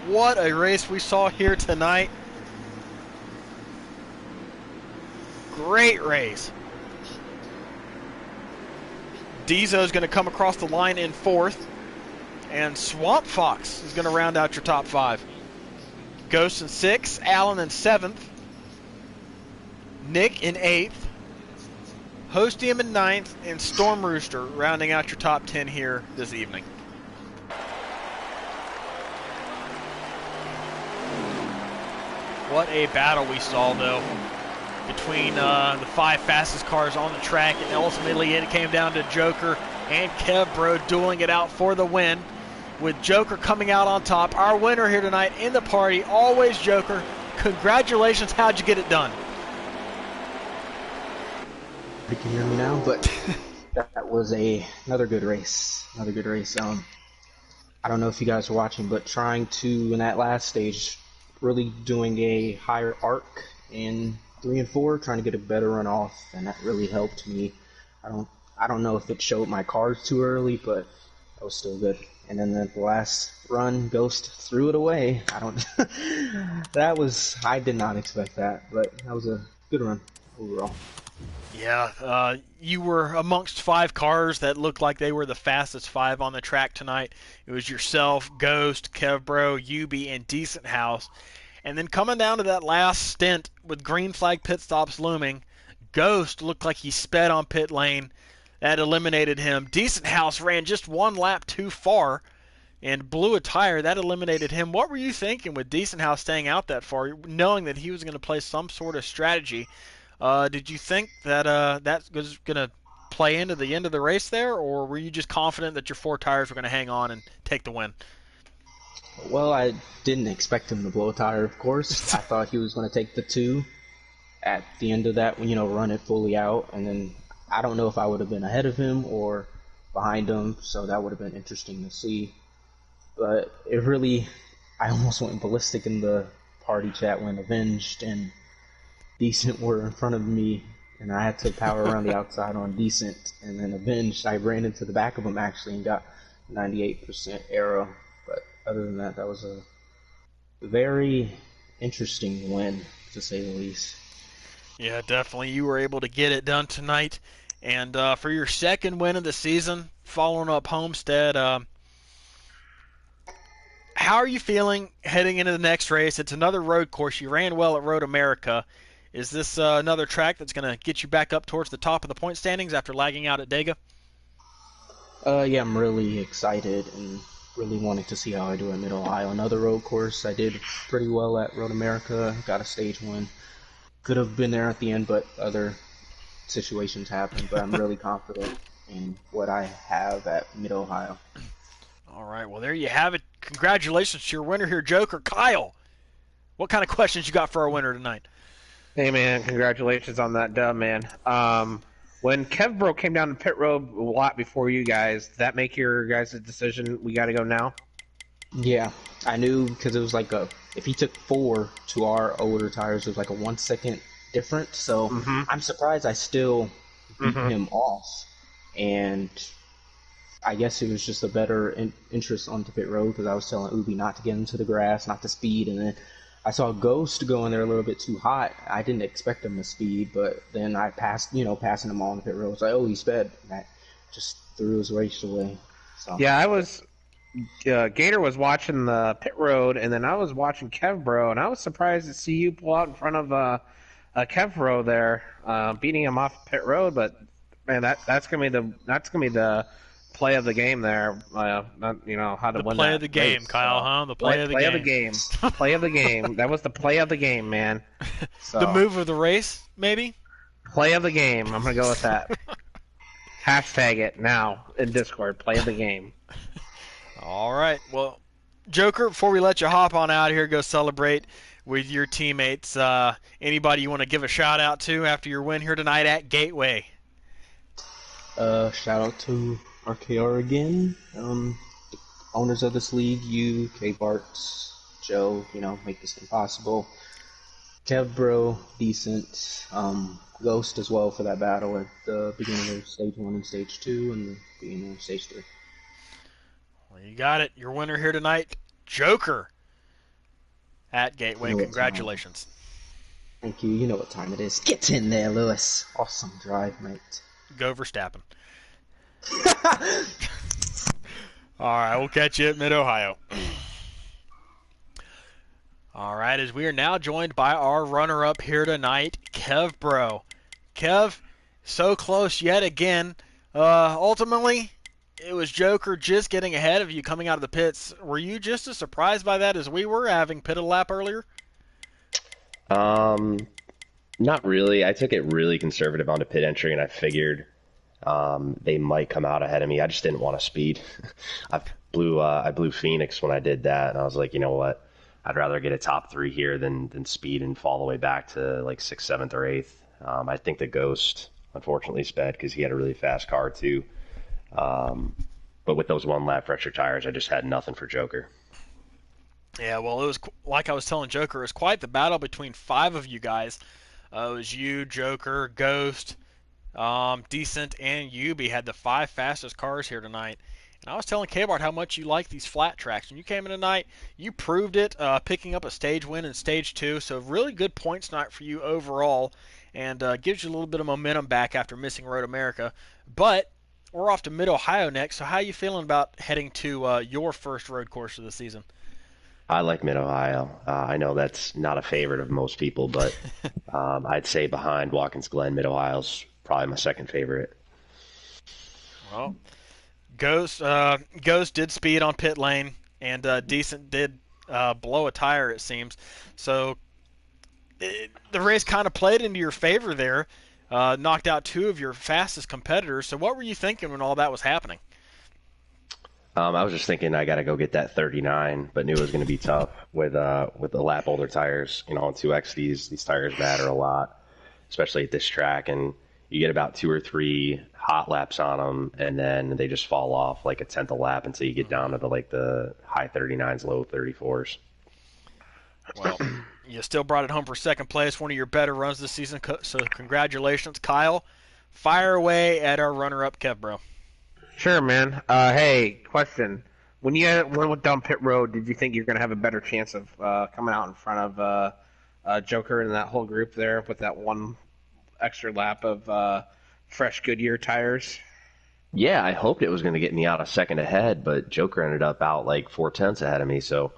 [SPEAKER 1] What a race we saw here tonight. Great race. Dizo's going to come across the line in 4th. And Swamp Fox is going to round out your top 5. Ghost in 6th, Allen in 7th. Nick in 8th. Hostium in 9th. And Storm Rooster rounding out your top 10 here this evening. What a battle we saw, though, between the 5 fastest cars on the track, and ultimately it came down to Joker and Kevbro dueling it out for the win, with Joker coming out on top. Our winner here tonight in the party, always Joker. Congratulations, how'd you get it done?
[SPEAKER 4] You can hear me now, but that was another good race. Another good race. I don't know if you guys are watching, but trying to, in that last stage, really doing a higher arc in 3 and 4, trying to get a better run off, and that really helped me. I don't know if it showed my cars too early, but that was still good. And then the last run, Ghost threw it away. I did not expect that, but that was a good run overall.
[SPEAKER 1] Yeah, you were amongst 5 cars that looked like they were the fastest 5 on the track tonight. It was yourself, Ghost, Kevbro, Yubi, and Decent House. And then coming down to that last stint with green flag pit stops looming, Ghost looked like he sped on pit lane. That eliminated him. Decent House ran just 1 lap too far. and blew a tire. That eliminated him. What were you thinking with Decent House staying out that far, knowing that he was going to play some sort of strategy? Did you think that that was going to play into the end of the race there, or were you just confident that your four tires were going to hang on and take the win?
[SPEAKER 4] Well, I didn't expect him to blow a tire, of course. I thought he was going to take the 2 at the end of that, run it fully out, and then I don't know if I would have been ahead of him or behind him, so that would have been interesting to see. But I almost went ballistic in the party chat when Avenged and Decent were in front of me, and I had to power around the outside on Decent, and then Avenged, I ran into the back of him actually and got 98% arrow. But other than that, that was a very interesting win, to say the least.
[SPEAKER 1] Yeah, definitely. You were able to get it done tonight. And for your second win of the season, following up Homestead, how are you feeling heading into the next race? It's another road course. You ran well at Road America. Is this another track that's going to get you back up towards the top of the point standings after lagging out at Dega?
[SPEAKER 4] Yeah, I'm really excited and really wanting to see how I do at Mid-Ohio. Another road course. I did pretty well at Road America. Got a stage win. Could have been there at the end, but other situations happened. But I'm really confident in what I have at Mid-Ohio.
[SPEAKER 1] All right, well, there you have it. Congratulations to your winner here, Joker. Kyle, what kind of questions you got for our winner tonight?
[SPEAKER 3] Hey, man, congratulations on that dub, man. When Kevbro came down to pit road a lot before you guys, did that make your guys' decision, we got to go now?
[SPEAKER 4] Yeah, I knew because it was like if he took 4 to our older tires, it was like a 1 second difference. So I'm surprised I still beat him off. And I guess it was just a better interest onto pit road because I was telling Ubi not to get into the grass, not to speed, and then I saw Ghost go in there a little bit too hot. I didn't expect him to speed, but then I passing him on the pit road. I was like, oh, he sped. And that just threw his race away. So.
[SPEAKER 3] Yeah, I was. Gator was watching the pit road, and then I was watching Kevbro, and I was surprised to see you pull out in front of Kevbro there, beating him off pit road. But man, that's gonna be the play of the game there. How to
[SPEAKER 1] the
[SPEAKER 3] win
[SPEAKER 1] play
[SPEAKER 3] that
[SPEAKER 1] of the game,
[SPEAKER 3] race.
[SPEAKER 1] Kyle, huh? The play of the game.
[SPEAKER 3] Play of the game. That was the play of the game, man. So,
[SPEAKER 1] the move of the race, maybe?
[SPEAKER 3] Play of the game. I'm going to go with that. Hashtag it now in Discord. Play of the game.
[SPEAKER 1] All right. Well, Joker, before we let you hop on out here, go celebrate with your teammates. Anybody you want to give a shout out to after your win here tonight at Gateway?
[SPEAKER 4] Shout out to RKR again. Owners of this league, you, K Bartz, Joe, make this thing possible. Kevbro, Decent, Ghost as well for that battle at the beginning of Stage 1 and Stage 2 and the beginning of Stage 3.
[SPEAKER 1] Well, you got it. Your winner here tonight, Joker at Gateway. Congratulations.
[SPEAKER 4] Thank you. You know what time it is. Get in there, Lewis. Awesome drive, mate.
[SPEAKER 1] Go Verstappen. All right, we'll catch you at Mid-Ohio. All right, as we are now joined by our runner-up here tonight, Kevbro. Kev, so close yet again. Ultimately, it was Joker just getting ahead of you coming out of the pits. Were you just as surprised by that as we were, having pitted a lap earlier?
[SPEAKER 5] Not really. I took it really conservative onto pit entry, and I figured they might come out ahead of me. I just didn't want to speed. I blew Phoenix when I did that, and I was like, you know what? I'd rather get a top 3 here than speed and fall all the way back to like 6th, 7th, or 8th. I think the Ghost unfortunately sped because he had a really fast car too. But with those one lap fresher tires, I just had nothing for Joker.
[SPEAKER 1] Yeah, well, it was like I was telling Joker, it was quite the battle between 5 of you guys. It was you, Joker, Ghost, Decent, and Ubi had the 5 fastest cars here tonight. And I was telling K-Bart how much you like these flat tracks. When you came in tonight, you proved it, picking up a stage win in Stage 2. So really good points night for you overall, and gives you a little bit of momentum back after missing Road America. But we're off to Mid-Ohio next, so how are you feeling about heading to your first road course of the season?
[SPEAKER 5] I like Mid-Ohio. I know that's not a favorite of most people, but I'd say behind Watkins Glen, Mid-Ohio's probably my second favorite.
[SPEAKER 1] Well, Ghost did speed on pit lane, and Decent did blow a tire, it seems. So the race kind of played into your favor there. Knocked out two of your fastest competitors. So what were you thinking when all that was happening?
[SPEAKER 5] I was just thinking I got to go get that 39, but knew it was going to be tough with the lap older tires. On 2X these tires matter a lot, especially at this track. And you get about 2 or 3 hot laps on them, and then they just fall off like a tenth a lap until you get down to the high 39s, low 34s.
[SPEAKER 1] Well, you still brought it home for second place, one of your better runs this season. So congratulations, Kyle. Fire away at our runner-up, Kev Bro.
[SPEAKER 3] Sure, man. Hey, question. When you went down pit road, did you think you were going to have a better chance of coming out in front of Joker and that whole group there with that one extra lap of fresh Goodyear tires?
[SPEAKER 5] Yeah, I hoped it was going to get me out a second ahead, but Joker ended up out like 4 tenths ahead of me, so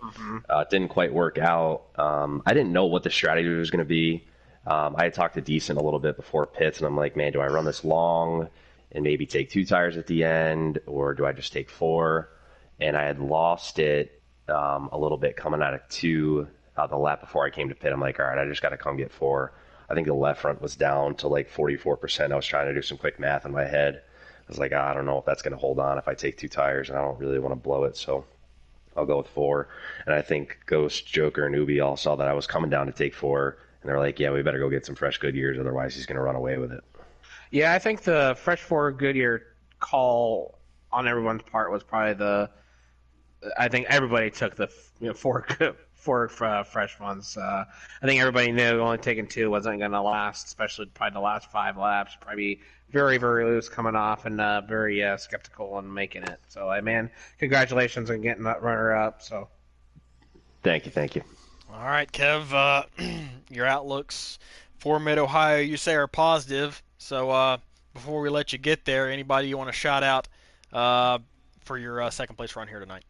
[SPEAKER 5] it didn't quite work out. I didn't know what the strategy was going to be. I had talked to Decent a little bit before pits, and I'm like, man, do I run this long and maybe take 2 tires at the end, or do I just take 4? And I had lost it a little bit coming out of 2 the lap before I came to pit. I'm like, all right, I just got to come get 4. I think the left front was down to like 44%. I was trying to do some quick math in my head. I was like, I don't know if that's going to hold on if I take 2 tires, and I don't really want to blow it, so I'll go with 4. And I think Ghost, Joker, and Ubi all saw that I was coming down to take 4, and they're like, yeah, we better go get some fresh Goodyears, otherwise he's going to run away with it.
[SPEAKER 3] Yeah, I think the fresh 4 Goodyear call on everyone's part was probably I think everybody took the 4 fresh ones. I think everybody knew only taking 2 wasn't going to last, especially probably the last 5 laps. Probably very, very loose coming off and very skeptical on making it. So, man, congratulations on getting that runner up. So,
[SPEAKER 5] thank you.
[SPEAKER 1] All right, Kev, your outlooks for Mid-Ohio, you say, are positive. So before we let you get there, anybody you want to shout out for your second place run here tonight?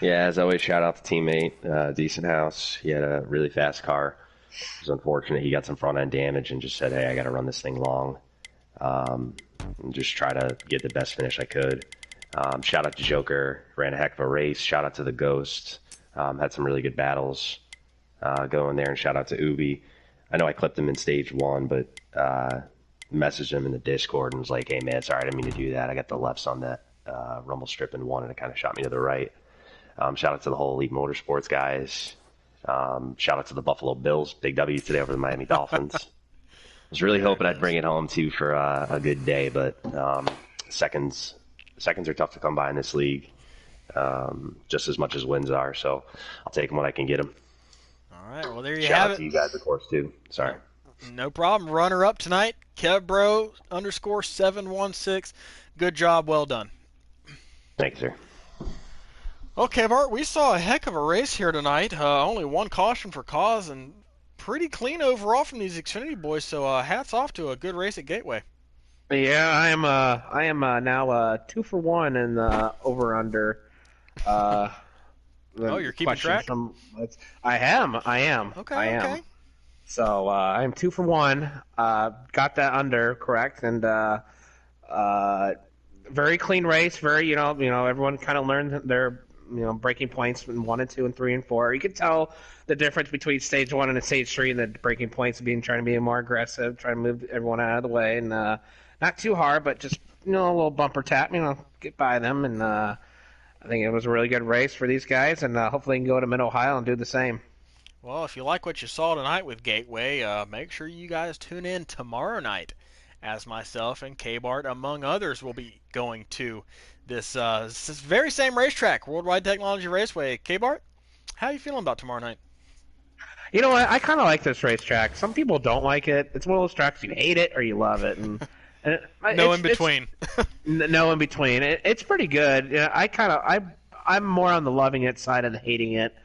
[SPEAKER 5] Yeah, as always, shout out to teammate, Decent House. He had a really fast car. It was unfortunate. He got some front end damage and just said, hey, I got to run this thing long. And just try to get the best finish I could. Shout out to Joker. Ran a heck of a race. Shout out to the Ghost. Had some really good battles going there. And shout out to Ubi. I know I clipped him in stage 1, but messaged him in the Discord and was like, hey, man, sorry, I didn't mean to do that. I got the lefts on that rumble strip in 1, and it kind of shot me to the right. Shout out to the whole Elite Motorsports guys. Shout out to the Buffalo Bills. Big W today over the Miami Dolphins. I was really hoping I'd bring it home, too, for a good day, but seconds are tough to come by in this league, just as much as wins are, so I'll take them when I can get them.
[SPEAKER 1] All right, well, there you
[SPEAKER 5] Shout
[SPEAKER 1] have
[SPEAKER 5] out
[SPEAKER 1] it.
[SPEAKER 5] to you guys, of course, too. Sorry.
[SPEAKER 1] No problem. Runner-up tonight, KevBro _716. Good job. Well done.
[SPEAKER 5] Thank you, sir.
[SPEAKER 1] Okay, Bart, we saw a heck of a race here tonight. Only one caution for cause, and pretty clean overall from these Xfinity boys. So hats off to a good race at Gateway.
[SPEAKER 3] Yeah, I am now 2 for 1 in the over under.
[SPEAKER 1] Oh, you're keeping track?
[SPEAKER 3] I am.
[SPEAKER 1] Okay,
[SPEAKER 3] I am.
[SPEAKER 1] okay.
[SPEAKER 3] So I'm 2 for 1. Got that under correct, and very clean race. Very everyone kind of learned their breaking points in 1 and 2 and 3 and 4. You could tell the difference between stage 1 and stage 3 and the breaking points trying to be more aggressive, trying to move everyone out of the way, and not too hard, but just a little bumper tap, get by them, and I think it was a really good race for these guys, and hopefully they can go to Mid-Ohio and do the same.
[SPEAKER 1] Well, if you like what you saw tonight with Gateway, make sure you guys tune in tomorrow night, as myself and K-Bart, among others, will be going to this very same racetrack, Worldwide Technology Raceway. K-Bart, how are you feeling about tomorrow night?
[SPEAKER 3] You know what? I kind of like this racetrack. Some people don't like it. It's one of those tracks you hate it or you love it, and
[SPEAKER 1] no in between.
[SPEAKER 3] No in between. It's pretty good. Yeah, I'm more on the loving it side of the hating it.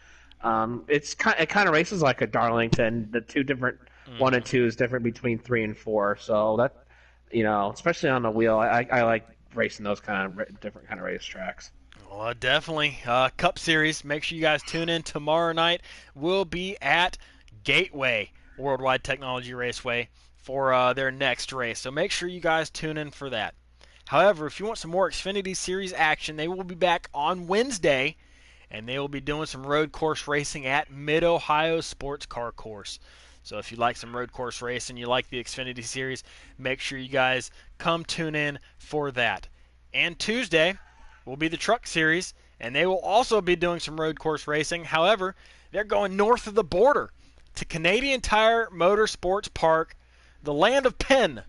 [SPEAKER 3] It kind of races like a Darlington. The two different 1 and 2 is different between 3 and 4. So that especially on the wheel, I like racing those different kind of racetracks.
[SPEAKER 1] Well, definitely. Cup Series. Make sure you guys tune in tomorrow night. We'll be at Gateway Worldwide Technology Raceway for their next race. So make sure you guys tune in for that. However, if you want some more Xfinity Series action, they will be back on Wednesday, and they will be doing some road course racing at Mid-Ohio Sports Car Course. So if you like some road course racing, you like the Xfinity Series, make sure you guys come tune in for that. And Tuesday will be the Truck Series, and they will also be doing some road course racing. However, they're going north of the border to Canadian Tire Motorsports Park, the land of Penn.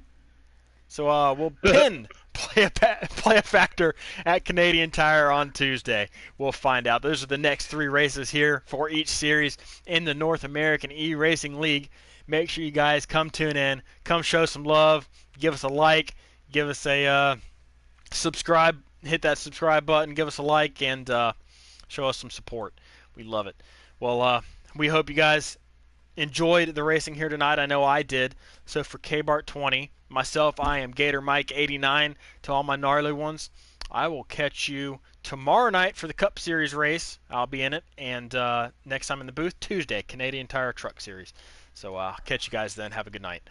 [SPEAKER 1] So will Penn play a factor at Canadian Tire on Tuesday? We'll find out. Those are the next 3 races here for each series in the North American E-Racing League. Make sure you guys come tune in, come show some love, give us a like, give us a subscribe, hit that subscribe button, give us a like, and show us some support. We love it. Well, we hope you guys enjoyed the racing here tonight. I know I did. So for KBart20, myself, I am Gator Mike 89. To all my gnarly ones, I will catch you tomorrow night for the Cup Series race. I'll be in it. And next time in the booth, Tuesday, Canadian Tire Truck Series. So I'll catch you guys then. Have a good night.